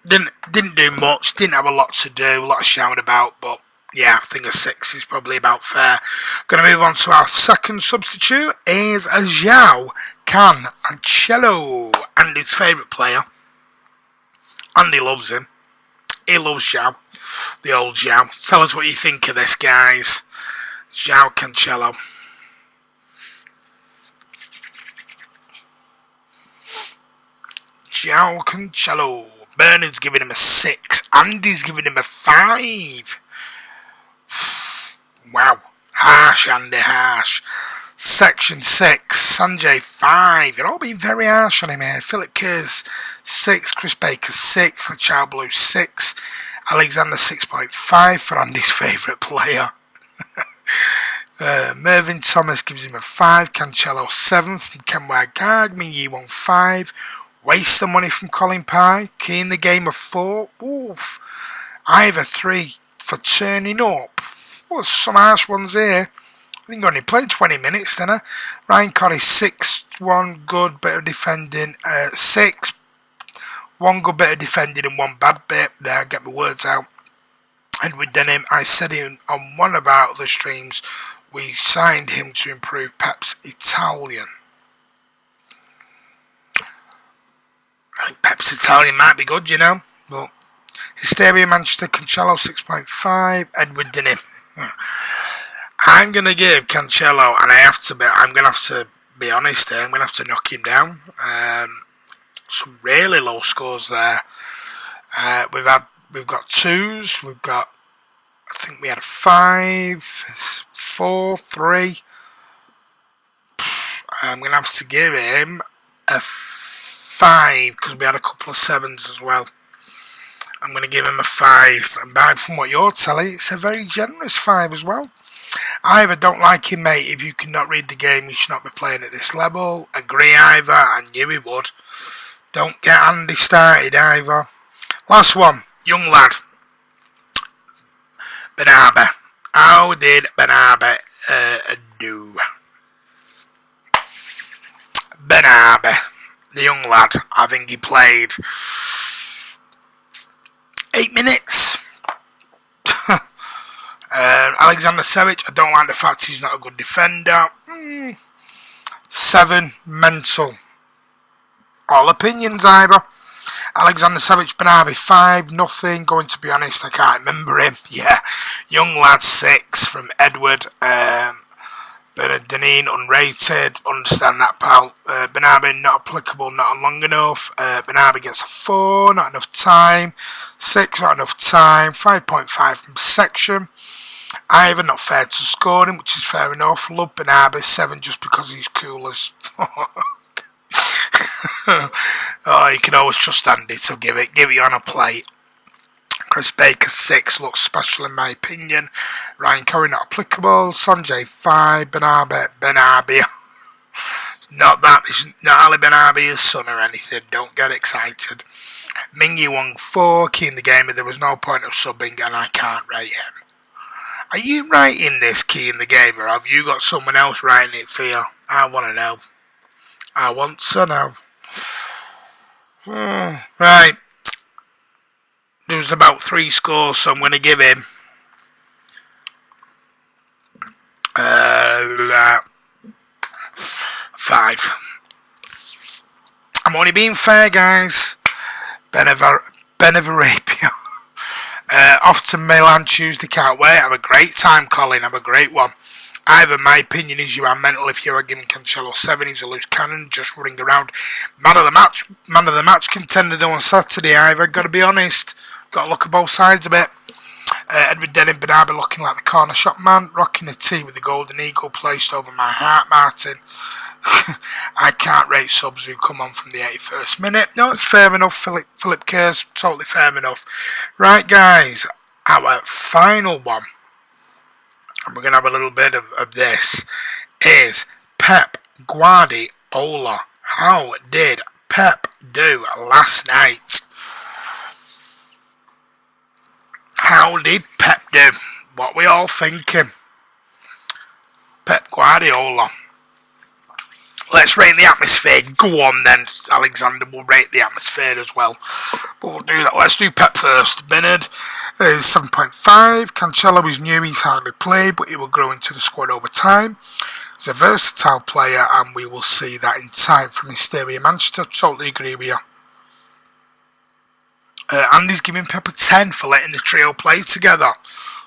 S1: Didn't do much, didn't have a lot to do, a lot of shouting about, but Yeah, I think a 6 is probably about fair. Going to move on to our second substitute is Joao Cancelo, Andy's favourite player. Andy loves him. He loves Joao, the old Joao. Tell us what you think of this, guys. Joao Cancelo. Joao Cancelo. Bernard's giving him a 6. Andy's giving him a 5. Wow. Harsh, Andy, harsh. Section 6, Sanjay 5. You're all being very harsh on him here. Philip Kerr's 6, Chris Baker 6, Child Blue 6, Alexander 6.5 for Andy's favourite player. Mervyn Thomas gives him a 5, Cancelo 7 from Kenway Garg, Mingy 1.5, Waste of money from Colin Pye, Key in the game of 4. Oof. Ivor 3 for turning up. Well, some harsh ones here. I think he only played 20 minutes, didn't I? Ryan Corrie 6, 1 good bit of defending, 6, 1 good bit of defending and 1 bad bit. There, get my words out. Edward Denham, I said him on one of our other streams, we signed him to improve Pep's Italian. I think Pep's Italian might be good, you know, but Hysteria Manchester, Cancelo 6.5, Edward Denham. I'm going to give Cancelo, and I'm going to have to be honest here, I'm going to have to knock him down. Some really low scores there. We've got 2s, I think we had a 5, 4, 3. I'm going to have to give him a 5, because we had a couple of 7s as well. I'm going to give him a 5, and from what you're telling, it's a very generous 5 as well. Ivor, don't like him, mate. If you cannot read the game, you should not be playing at this level. Agree, Ivor. I knew he would. Don't get Andy started, Ivor. Last one, young lad. Bernardo. How did Bernardo do? Bernardo, the young lad. I think he played 8 minutes. Alexander Sevic, I don't like the fact he's not a good defender. 7, mental. All opinions, either. Alexander Sevic, Bernardo 5, nothing. Going to be honest, I can't remember him. Yeah, young lad 6 from Edward. Bernard Deneen, unrated. Understand that, pal. Bernardo not applicable, not long enough. Bernardo gets a 4, not enough time. 6, not enough time. 5.5 from section. Ivor, not fair to score him, which is fair enough. Love Bernardo 7 just because he's cool as. Oh, you can always trust Andy to give it on a plate. Chris Baker 6 looks special in my opinion. Ryan Corrie not applicable. Sanjay 5. Bernardo. Not Ali Bernardo's son or anything. Don't get excited. Mingy Wong 4. Key in the game, but there was no point of subbing, and I can't rate him. Are you writing this key in the game, or have you got someone else writing it for you? I want to know. I want to know. Right. There's about 3 scores, so I'm going to give him 5. I'm only being fair, guys. Benevarapia. Off to Milan Tuesday, can't wait. Have a great time, Colin. Have a great one. Ivor, my opinion is you are mental if you are giving Cancelo 7. He's a loose cannon, just running around. Man of the match contender though on Saturday, Ivor. Got to be honest. Got to look at both sides a bit. Edward Denham, Bernardo looking like the corner shop man, rocking the tee with the golden eagle placed over my heart, Martin. I can't rate subs who come on from the 81st minute. No, it's fair enough, Philip Kerr's totally fair enough. Right, guys, our final one, and we're going to have a little bit of this, is Pep Guardiola. How did Pep do last night? How did Pep do? What we all thinking? Pep Guardiola. Let's rate the atmosphere. Go on then, Alexander. We'll rate the atmosphere as well. But we'll do that. Let's do Pep first. Bernard is 7.5. Cancelo is new. He's hardly played, but he will grow into the squad over time. He's a versatile player, and we will see that in time from Hysteria Manchester. Totally agree with you. Andy's giving Pep a 10 for letting the trio play together.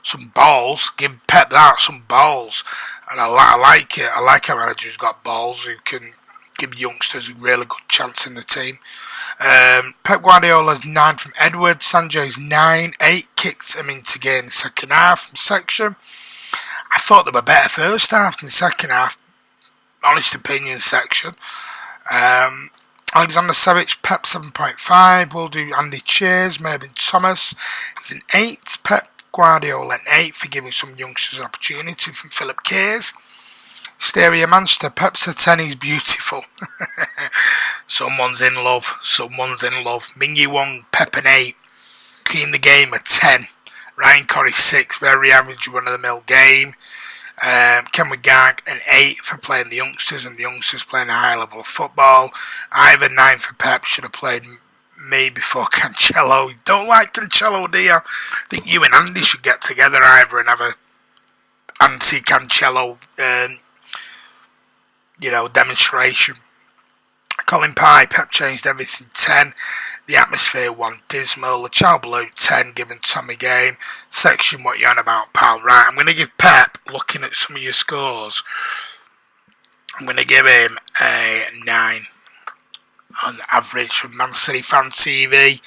S1: Some balls. Give Pep that, some balls. And I like it. I like a manager who's got balls, who can give youngsters a really good chance in the team. Pep Guardiola's 9 from Edward. Sanjay's 9. 8 kicked him into game in the second half from Section. I thought they were better first half than second half. Honest opinion Section. Alexander Savic, Pep 7.5. We'll do Andy Cheers. Mervyn Thomas is an 8. Pep Guardiola an 8 for giving some youngsters an opportunity from Philip Kears. Hysteria Manchester, Pep's a 10, he's beautiful. Someone's in love. Mingyi Wong, Pep an 8. Keen the game a 10. Ryan Corrie 6, very average run-of-the-mill game. Ken Gag an 8 for playing the youngsters, and the youngsters playing a high level of football. Ivan 9 for Pep, should have played me before Cancelo. You don't like Cancelo, do you? I think you and Andy should get together, Ivor, and have a anti-Cancelo demonstration. Colin Pye, Pep changed everything 10. The atmosphere 1, dismal. The Chow Blue 10, given Tommy game. Section, what you on about, pal? Right, I'm going to give Pep, looking at some of your scores, I'm going to give him a 9 on average from Man City Fan TV.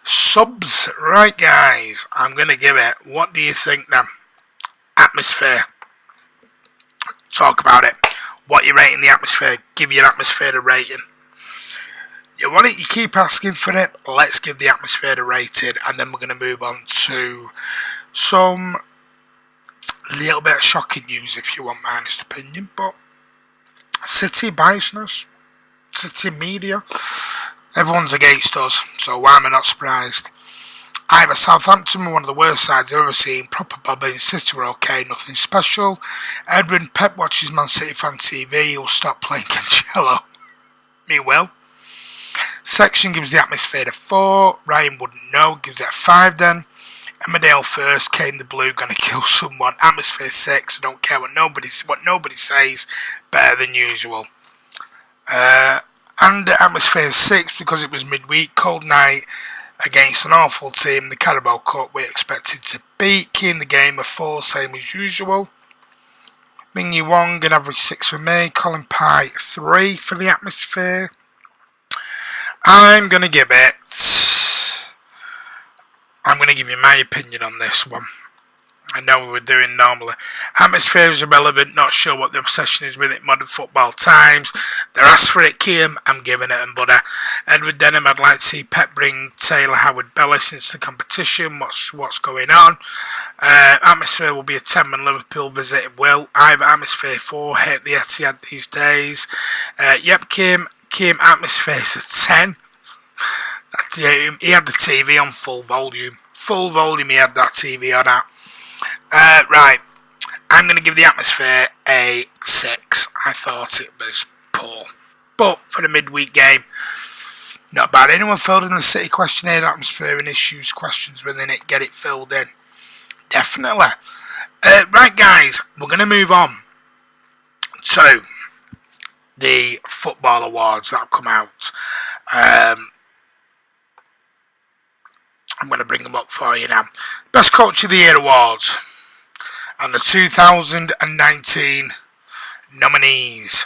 S1: Subs, right guys, I'm going to give it, what do you think then? Atmosphere. Talk about it. What you rating the atmosphere? Give your atmosphere a rating. You want it, you keep asking for it. Let's give the atmosphere a rating, and then we're going to move on to some little bit of shocking news, if you want my honest opinion. But City biasness, City media, everyone's against us, so why am I not surprised? Either Southampton were one of the worst sides I've ever seen. Proper bobbing. City were okay, nothing special. Edwin, Pep watches Man City Fan TV. He'll stop playing Cancelo. Me will. Section gives the atmosphere a 4. Ryan wouldn't know, gives it a 5 then. Emmerdale first, Kane the Blue gonna kill someone. Atmosphere 6. I don't care what nobody says. Better than usual. And atmosphere 6 because it was midweek, cold night against an awful team. The Carabao Cup we expected to beat. Key in the game a 4, same as usual. Mingyi Wong an average 6 for me. Colin Pye 3 for the atmosphere. I'm going to give you my opinion on this one. I know we were doing normally. Atmosphere is irrelevant, not sure what the obsession is with it, modern football times. They're asked for it, Kiam, I'm giving it and butter. Edward Denham, I'd like to see Pep bring Taylor Howard Bellis into the competition. What's going on? Atmosphere will be a 10 when Liverpool visit it will. Either atmosphere 4, hate the Etihad these days. Yep, Kiam, atmosphere is a 10. He had the TV on full volume. Full volume, he had that TV on at. Right, I'm going to give the atmosphere a 6. I thought it was poor. But for the midweek game, not bad. Anyone filled in the City questionnaire, atmosphere and issues, questions within it, get it filled in. Definitely. Right, guys, we're going to move on to the football awards that have come out. I'm going to bring them up for you now. Best Coach of the Year awards and the 2019 nominees.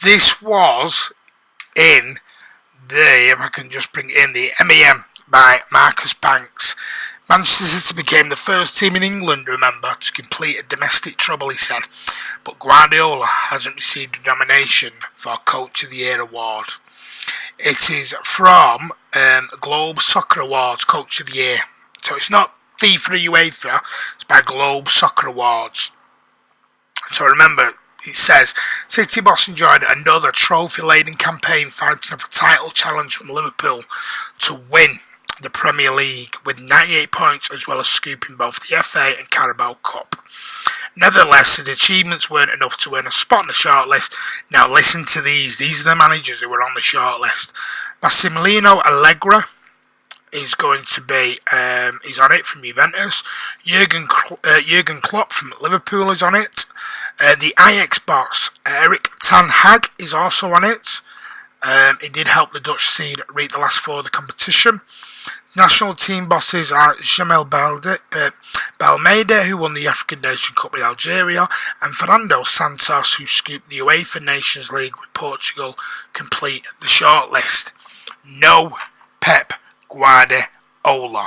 S1: This was in the, if I can just bring in the MEM by Marcus Banks. Manchester City became the first team in England, remember, to complete a domestic treble, he said. But Guardiola hasn't received a nomination for Coach of the Year award. It is from Globe Soccer Awards Coach of the Year. So it's not FIFA or UEFA, it's by Globe Soccer Awards. So remember, it says, City boss enjoyed another trophy-laden campaign fighting for a title challenge from Liverpool to win the Premier League with 98 points, as well as scooping both the FA and Carabao Cup. Nevertheless, the achievements weren't enough to earn a spot on the shortlist. Now listen to these. These are the managers who were on the shortlist. Massimiliano Allegri is going to be, he's on it from Juventus. Jurgen Klopp from Liverpool is on it. The Ajax boss, Erik ten Hag, is also on it. He did help the Dutch side reach the last four of the competition. National team bosses are Jamel Balmeida, who won the African Nation Cup with Algeria, and Fernando Santos, who scooped the UEFA Nations League with Portugal, complete the shortlist. No Pep Guardiola.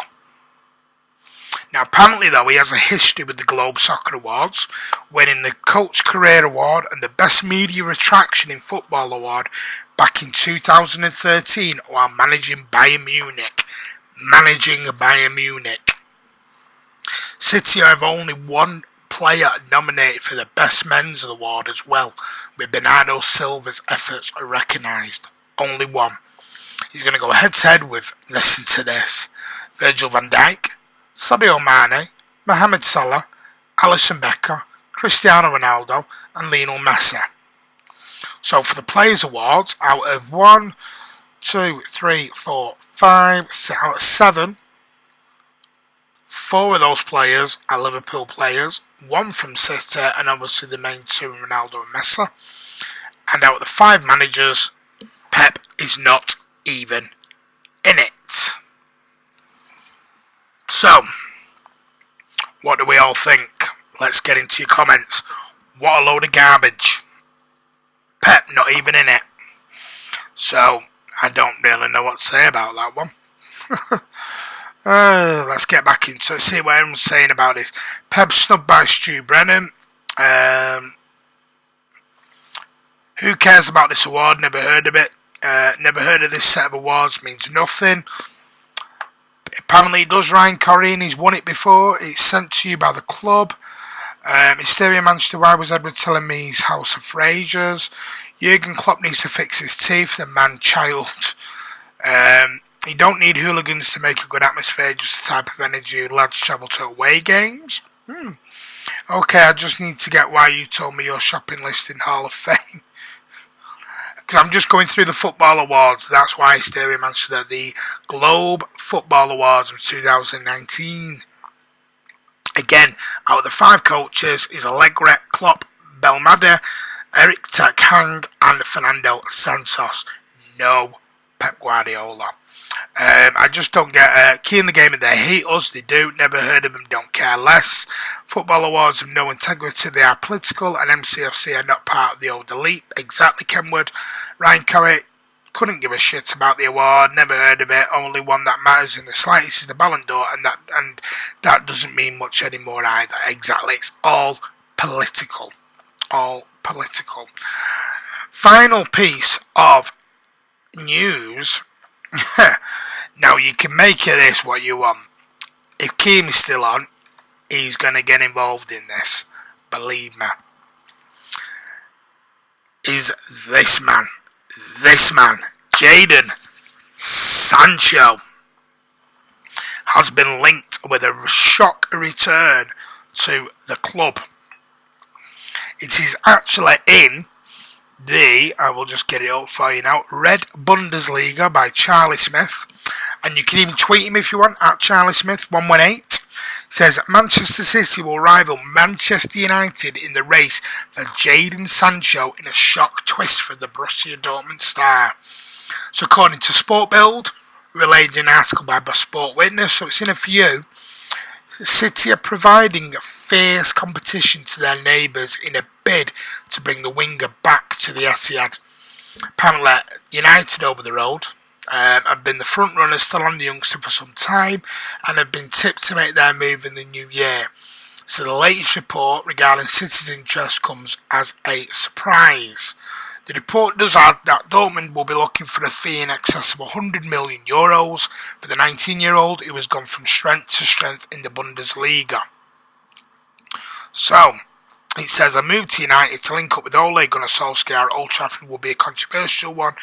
S1: Now, apparently, though, he has a history with the Globe Soccer Awards, winning the Coach Career Award and the Best Media Attraction in Football Award back in 2013 while managing Bayern Munich. City have only one player nominated for the Best Men's Award as well, with Bernardo Silva's efforts are recognised. Only one. He's going to go head-to-head with, listen to this, Virgil van Dijk, Sadio Mane, Mohamed Salah, Alisson Becker, Cristiano Ronaldo and Lionel Messi. So for the Players Awards, out of 1, 2, 3, 4, 5, 6, out of 7, 4 of those players are Liverpool players, 1 from City and obviously the main 2, Ronaldo and Messi. And out of the 5 managers, Pep is not even in it. So, what do we all think? Let's get into your comments. What a load of garbage. Pep not even in it. So, I don't really know what to say about that one. Let's get back into it, see what everyone's saying about this. Pep snubbed by Stu Brennan. Who cares about this award? Never heard of it. Never heard of this set of awards, means nothing. Apparently it does, Ryan Corrie, and he's won it before. It's sent to you by the club. Hysteria Manchester, why was Edward telling me he's House of Frasers? Jurgen Klopp needs to fix his teeth, the man-child. You don't need hooligans to make a good atmosphere, just the type of energy lads travel to away games. Okay, I just need to get why you told me your shopping list in Hall of Fame. Because I'm just going through the football awards. That's why Hysteria Manchester, the Globe Football Awards of 2019. Again, out of the 5 coaches is Allegri, Klopp, Belmada, Erik ten Hag and Fernando Santos. No Pep Guardiola. I just don't get key in the game and they hate us, they do, never heard of them, don't care less. Football awards have no integrity, they are political and MCFC are not part of the old elite. Exactly, Kenwood. Ryan Corrie couldn't give a shit about the award, never heard of it, only one that matters in the slightest is the Ballon d'Or and that doesn't mean much anymore either. Exactly, it's all political. All political. Final piece of news. Now you can make of this what you want. If Kiam is still on, he's going to get involved in this. Believe me. Is this man, Jadon Sancho, has been linked with a shock return to the club. It is actually in the, I will just get it up for you now, Red Bundesliga by Charlie Smith. And you can even tweet him if you want, at Charlie Smith 118. Says, Manchester City will rival Manchester United in the race for Jadon Sancho in a shock twist for the Borussia Dortmund star. So according to Sport Build, relayed in an article by Sport Witness, so it's in a few, City are providing fierce competition to their neighbours in a bid to bring the winger back to the Etihad. Apparently, United over the road have been the front runners still on the youngster for some time and have been tipped to make their move in the new year. So the latest report regarding City's interest comes as a surprise. The report does add that Dortmund will be looking for a fee in excess of €100 million for the 19-year-old who has gone from strength to strength in the Bundesliga. So, It says, a move to United to link up with Ole Gunnar Solskjaer at Old Trafford will be a controversial one,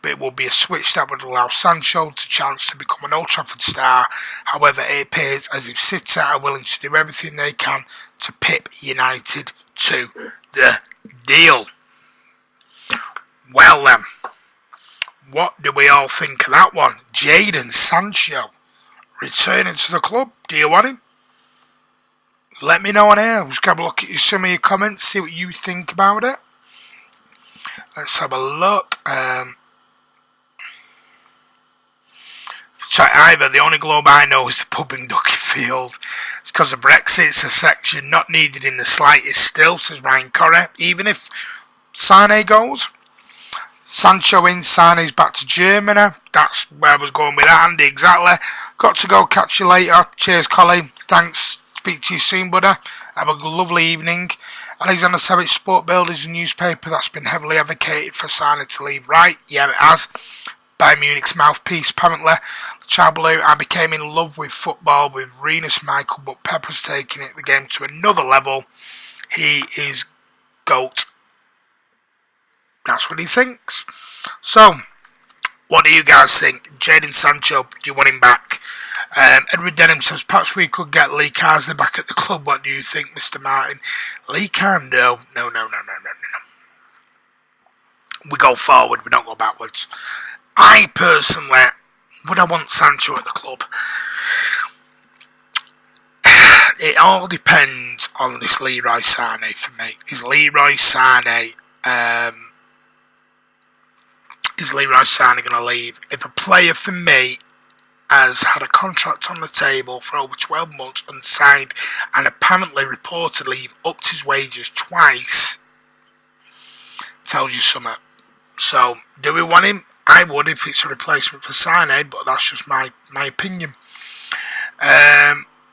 S1: but it will be a switch that would allow Sancho to chance to become an Old Trafford star. However, it appears as if City are willing to do everything they can to pip United to the deal. Well then, what do we all think of that one? Jadon Sancho returning to the club. Do you want him? Let me know on here. Just have a look at some of your comments, see what you think about it. Let's have a look. So either the only globe I know is the pub in Duckyfield. It's because of Brexit. It's a section not needed in the slightest still, says Ryan Corrie. Even if Sane goes. Sancho in, Sane's back to Germany. That's where I was going with that, Andy. Exactly. Got to go. Catch you later. Cheers, Colin. Thanks. Speak to you soon, buddy. Have a lovely evening. Alexander Savic Sport Build is a newspaper that's been heavily advocated for Sane to leave. Right? Yeah, it has. Bayern Munich's mouthpiece, apparently. Chablu, I became in love with football with Rinus Michael, but Pep has taken the game to another level. He is GOAT. That's what he thinks. So, what do you guys think? Jadon Sancho, do you want him back? Edward Denham says, perhaps we could get Lee Carsley back at the club. What do you think, Mr. Martin? Lee Carr, no. We go forward, we don't go backwards. I personally, would I want Sancho at the club? It all depends on this Leroy Sané for me. Is Leroy Sané going to leave? If a player for me has had a contract on the table for over 12 months unsigned and apparently reportedly upped his wages twice, tells you something. So, do we want him? I would if it's a replacement for Sané, but that's just my opinion.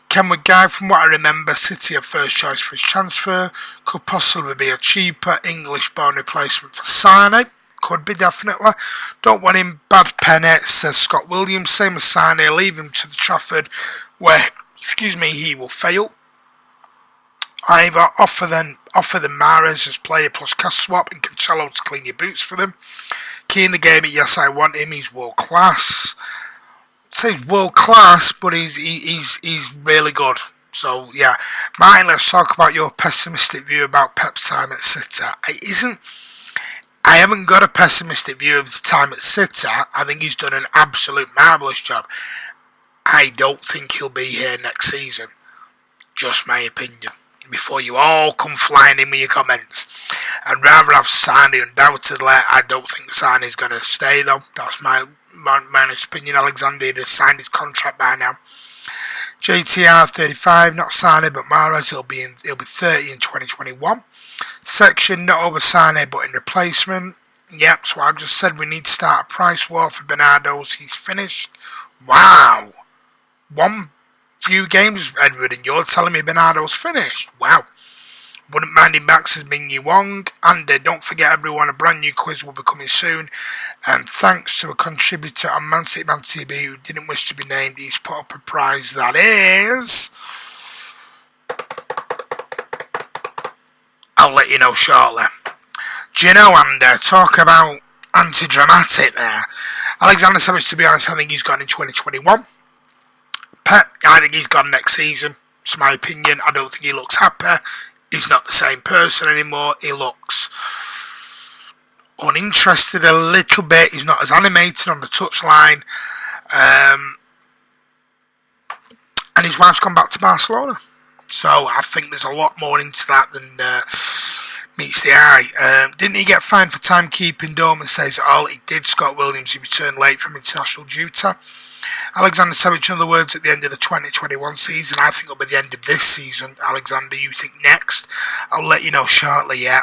S1: Kenwood Guy, from what I remember, City are first choice for his transfer. Could possibly be a cheaper English-born replacement for Sané. Could be, definitely. Don't want him. Bad penny, says Scott Williams. Same as Sané. Leave him to the Trafford where, he will fail. Either offer them Mahrez as player plus cash swap and Cancelo to clean your boots for them. Key in the game, yes, I want him. He's world class. I'd say world class, but he's really good. So yeah, Martin, let's talk about your pessimistic view about Pep's time at City. I haven't got a pessimistic view of his time at City. I think he's done an absolute marvellous job. I don't think he'll be here next season. Just my opinion. Before you all come flying in with your comments. I'd rather have Sané, undoubtedly. I don't think Sané's going to stay though. That's my honest opinion. Alexander has signed his contract by now. JTR 35, not Sané but Mahrez. He'll be 30 in 2021. Section not over Sané but in replacement. Yep, so I've just said we need to start a price war for Bernardo's. He's finished. Wow. One few games, Edward, and you're telling me Bernardo's finished. Wow. Wouldn't mind him back, says Ming Yi Wong. And don't forget, everyone, a brand new quiz will be coming soon. And thanks to a contributor on Man City Man TV who didn't wish to be named, he's put up a prize that is... I'll let you know shortly. Do you know, and talk about anti-dramatic there. Alexander Savage, to be honest, I think he's gone in 2021. Pep, I think he's gone next season. It's my opinion. I don't think he looks happy. He's not the same person anymore. He looks uninterested a little bit. He's not as animated on the touchline. And his wife's gone back to Barcelona. So I think there's a lot more into that than meets the eye. Didn't he get fined for timekeeping? Dorman says, oh, he did, Scott Williams. He returned late from international duty. Alexander Savic, in other words, at the end of the 2021 season. I think it'll be the end of this season. Alexander, you think next? I'll let you know shortly, yeah.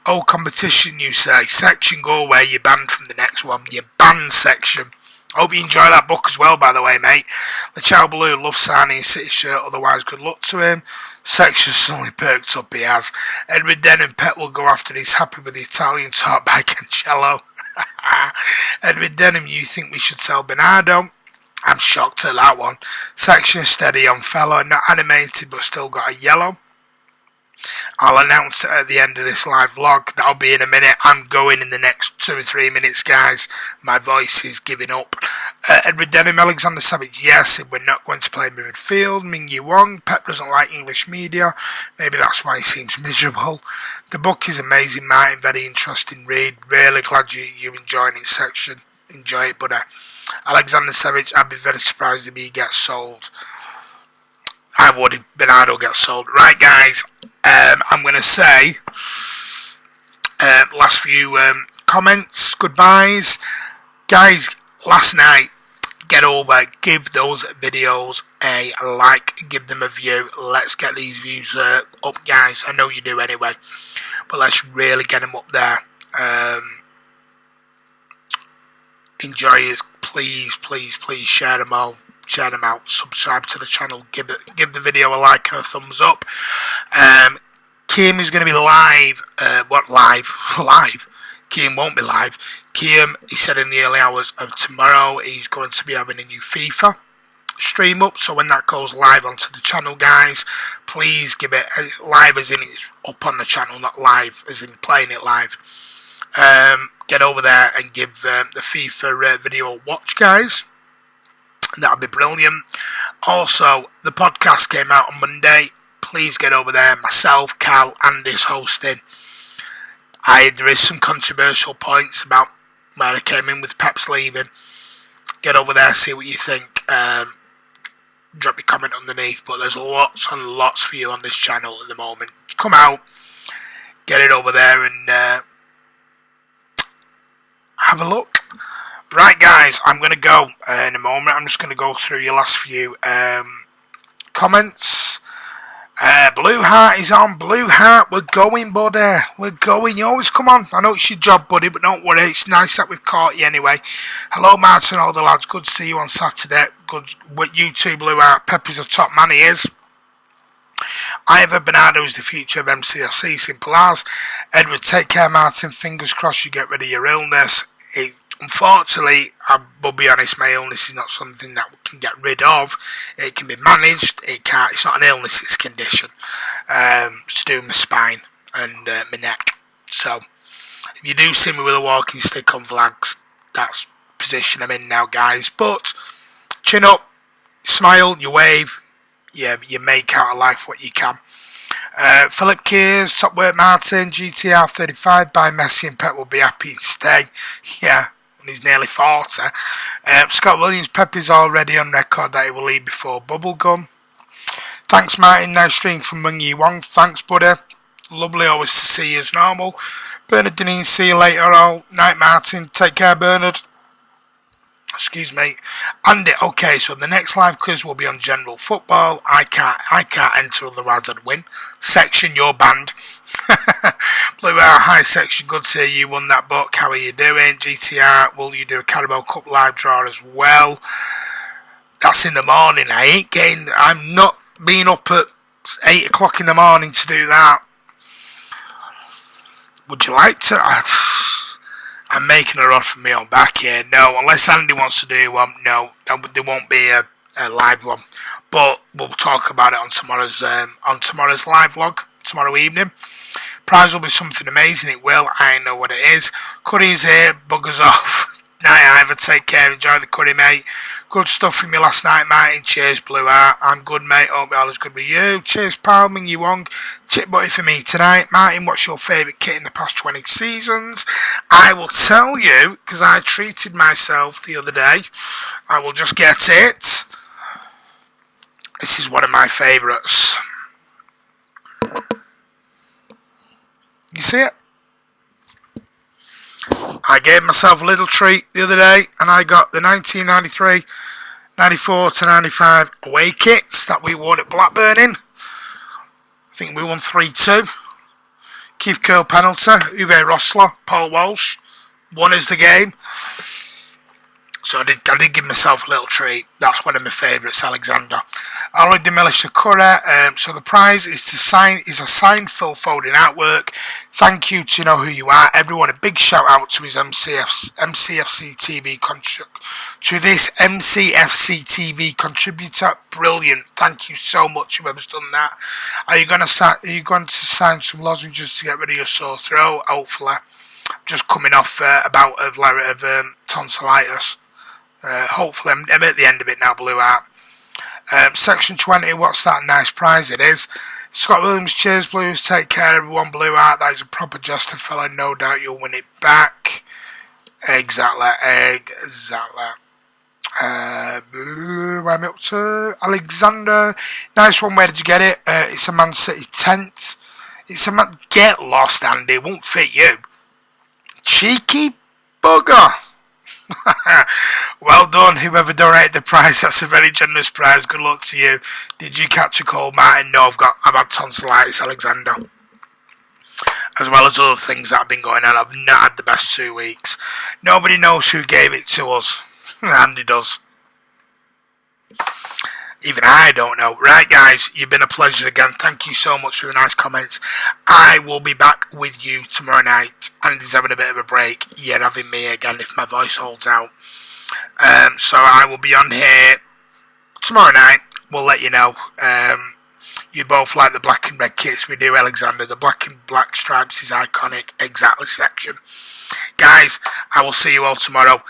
S1: Oh, competition, you say. Section, go away. You're banned from the next one. You're banned, section. Hope you enjoy that book as well, by the way, mate. The Chow Blue loves Sané in City shirt, otherwise good luck to him. Section suddenly perked up, he has. Edward Denham Pep will go after he's happy with the Italian talk by Cancelo. Edward Denham, you think we should sell Bernardo? I'm shocked at that one. Section steady on fellow, not animated but still got a yellow. I'll announce it at the end of this live vlog. That'll be in a minute. I'm going in the next 2 or 3 minutes, guys. My voice is giving up. Edward Denham, Alexander Savage, yes, we're not going to play midfield. Ming-Yi Wong, Pep doesn't like English media. Maybe that's why he seems miserable. The book is amazing, Martin. Very interesting read. Really glad you're enjoying it section. Enjoy it, buddy. Alexander Savage, I'd be very surprised if he gets sold. I would if Bernardo gets sold. Right, guys, I'm going to say last few comments, goodbyes. Guys, last night, get over, give those videos a like, give them a view. Let's get these views up, guys. I know you do anyway, but let's really get them up there. Enjoy it. Please, please, please share them all. Share them out. Subscribe to the channel. Give the video a like or a thumbs up. Kiam is going to be live. Live? Kiam won't be live. Kiam, he said in the early hours of tomorrow, he's going to be having a new FIFA stream up. So when that goes live onto the channel, guys, please give it live as in it's up on the channel, not live as in playing it live. Get over there and give the FIFA video a watch, guys. That would be brilliant. Also, the podcast came out on Monday. Please get over there. Myself, Cal, Andy's hosting. There is some controversial points about where I came in with Pep's leaving. Get over there, see what you think. Drop your comment underneath. But there's lots and lots for you on this channel at the moment. Come out, get it over there and have a look. Right, guys, I'm going to go in a moment. I'm just going to go through your last few comments. Blue Heart is on. Blue Heart, we're going, buddy. We're going. You always come on. I know it's your job, buddy, but don't worry. It's nice that we've caught you anyway. Hello, Martin, all the lads. Good to see you on Saturday. Good with you too, Blue Heart. Pep is a top man, he is. Ivor Bernardo is the future of MCFC. Simple as. Edward, take care, Martin. Fingers crossed you get rid of your illness. Unfortunately, I will be honest, my illness is not something that we can get rid of. It can be managed. It's not an illness, it's a condition. It's to do with my spine and my neck. So, if you do see me with a walking stick on vlogs, that's the position I'm in now, guys. But, chin up, smile, you wave, you make out of life what you can. Philip Kears, top work Martin, GTR 35 by Messi and Pep will be happy to stay. Yeah, when he's nearly 40. Scott Williams, Pep is already on record that he will leave before Bubblegum. Thanks Martin, nice stream from Ming-Yi Wong. Thanks buddy, lovely always to see you as normal. Bernard Deneen, see you later all. Night Martin, take care Bernard. Excuse me. Andy, okay, so the next live quiz will be on general football. I can't enter, otherwise I'd win. Section, you're banned. Blue Hour, hi Section, good to see you won that book. How are you doing? GTR, will you do a Carabao Cup live draw as well? That's in the morning. I'm not being up at 8 o'clock in the morning to do that. Would you like to? I'm making a rod for me on back here. No, unless Andy wants to do one. No, there won't be a live one. But we'll talk about it on tomorrow's live vlog tomorrow evening. Prize will be something amazing. It will. I know what it is. Curry's here. Buggers off. Night, Ivor. Take care. Enjoy the curry, mate. Good stuff from you last night, Martin. Cheers, Blue Heart. I'm good, mate. Hope all is good with you. Cheers, pal. Ming-Yi Wong. Chip butty for me tonight. Martin, what's your favourite kit in the past 20 seasons? I will tell you, because I treated myself the other day. I will just get it. This is one of my favourites. You see it? I gave myself a little treat the other day and I got the 1993, 94 to 95 away kits that we won at Blackburn in. I think we won 3-2. Keith Curl penalty, Uwe Rosler, Paul Walsh won us the game. So I did give myself a little treat. That's one of my favourites, Alexander. Only Demolish Sakura. So the prize is a signed Phil Foden artwork. Thank you to know who you are. Everyone, a big shout out to his MCFC TV to this MCFC TV contributor. Brilliant. Thank you so much whoever's done that. Are you going to sign some lozenges to get rid of your sore throat? Hopefully. Just coming off a bout of tonsillitis. Hopefully I'm at the end of it now, Blue Art. Section 20, what's that nice prize it is? Scott Williams, cheers Blues, take care everyone, Blue Art, that is a proper jester fella, no doubt you'll win it back. Exactly. Where am I up to? Alexander, nice one, where did you get it? It's a Man City tent. Get lost, Andy, it won't fit you. Cheeky bugger. Well done, whoever donated the prize. That's a very generous prize. Good luck to you. Did you catch a cold, Martin? No, I've had tonsillitis, Alexander, as well as other things that have been going on. I've not had the best 2 weeks. Nobody knows who gave it to us. Andy does. Even I don't know. Right, guys, you've been a pleasure again. Thank you so much for the nice comments. I will be back with you tomorrow night. Andy's having a bit of a break. You're having me again if my voice holds out. So I will be on here tomorrow night. We'll let you know. You both like the black and red kits. We do, Alexander. The black and black stripes is iconic. Exactly section. Guys, I will see you all tomorrow.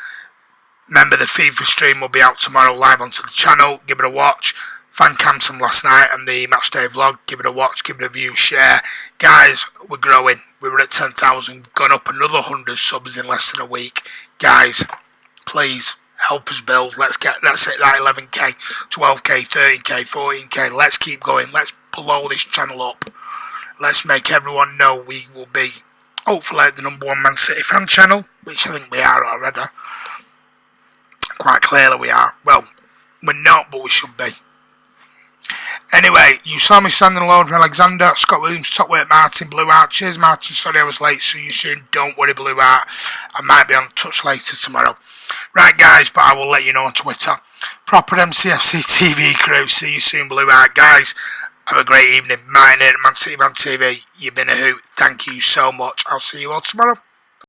S1: Remember, the FIFA stream will be out tomorrow live onto the channel. Give it a watch. Fan cam some last night and the matchday vlog. Give it a watch, give it a view, share. Guys, we're growing. We were at 10,000. Gone up another 100 subs in less than a week. Guys, please help us build. Let's hit that 11k, 12k, 13k, 14k. Let's keep going. Let's blow this channel up. Let's make everyone know we will be, hopefully, the #1 Man City fan channel, which I think we are already. Quite clearly we are. Well, we're not, but we should be. Anyway, you saw me standing alone for Alexander, Scott Williams, Top Weight Martin, Blue Art. Cheers, Martin. Sorry I was late. See you soon. Don't worry, Blue Art. I might be on touch later tomorrow. Right, guys, but I will let you know on Twitter. Proper MCFC TV crew. See you soon, Blue Art. Guys, have a great evening. Martin here at Man City Man TV. You've been a hoot. Thank you so much. I'll see you all tomorrow.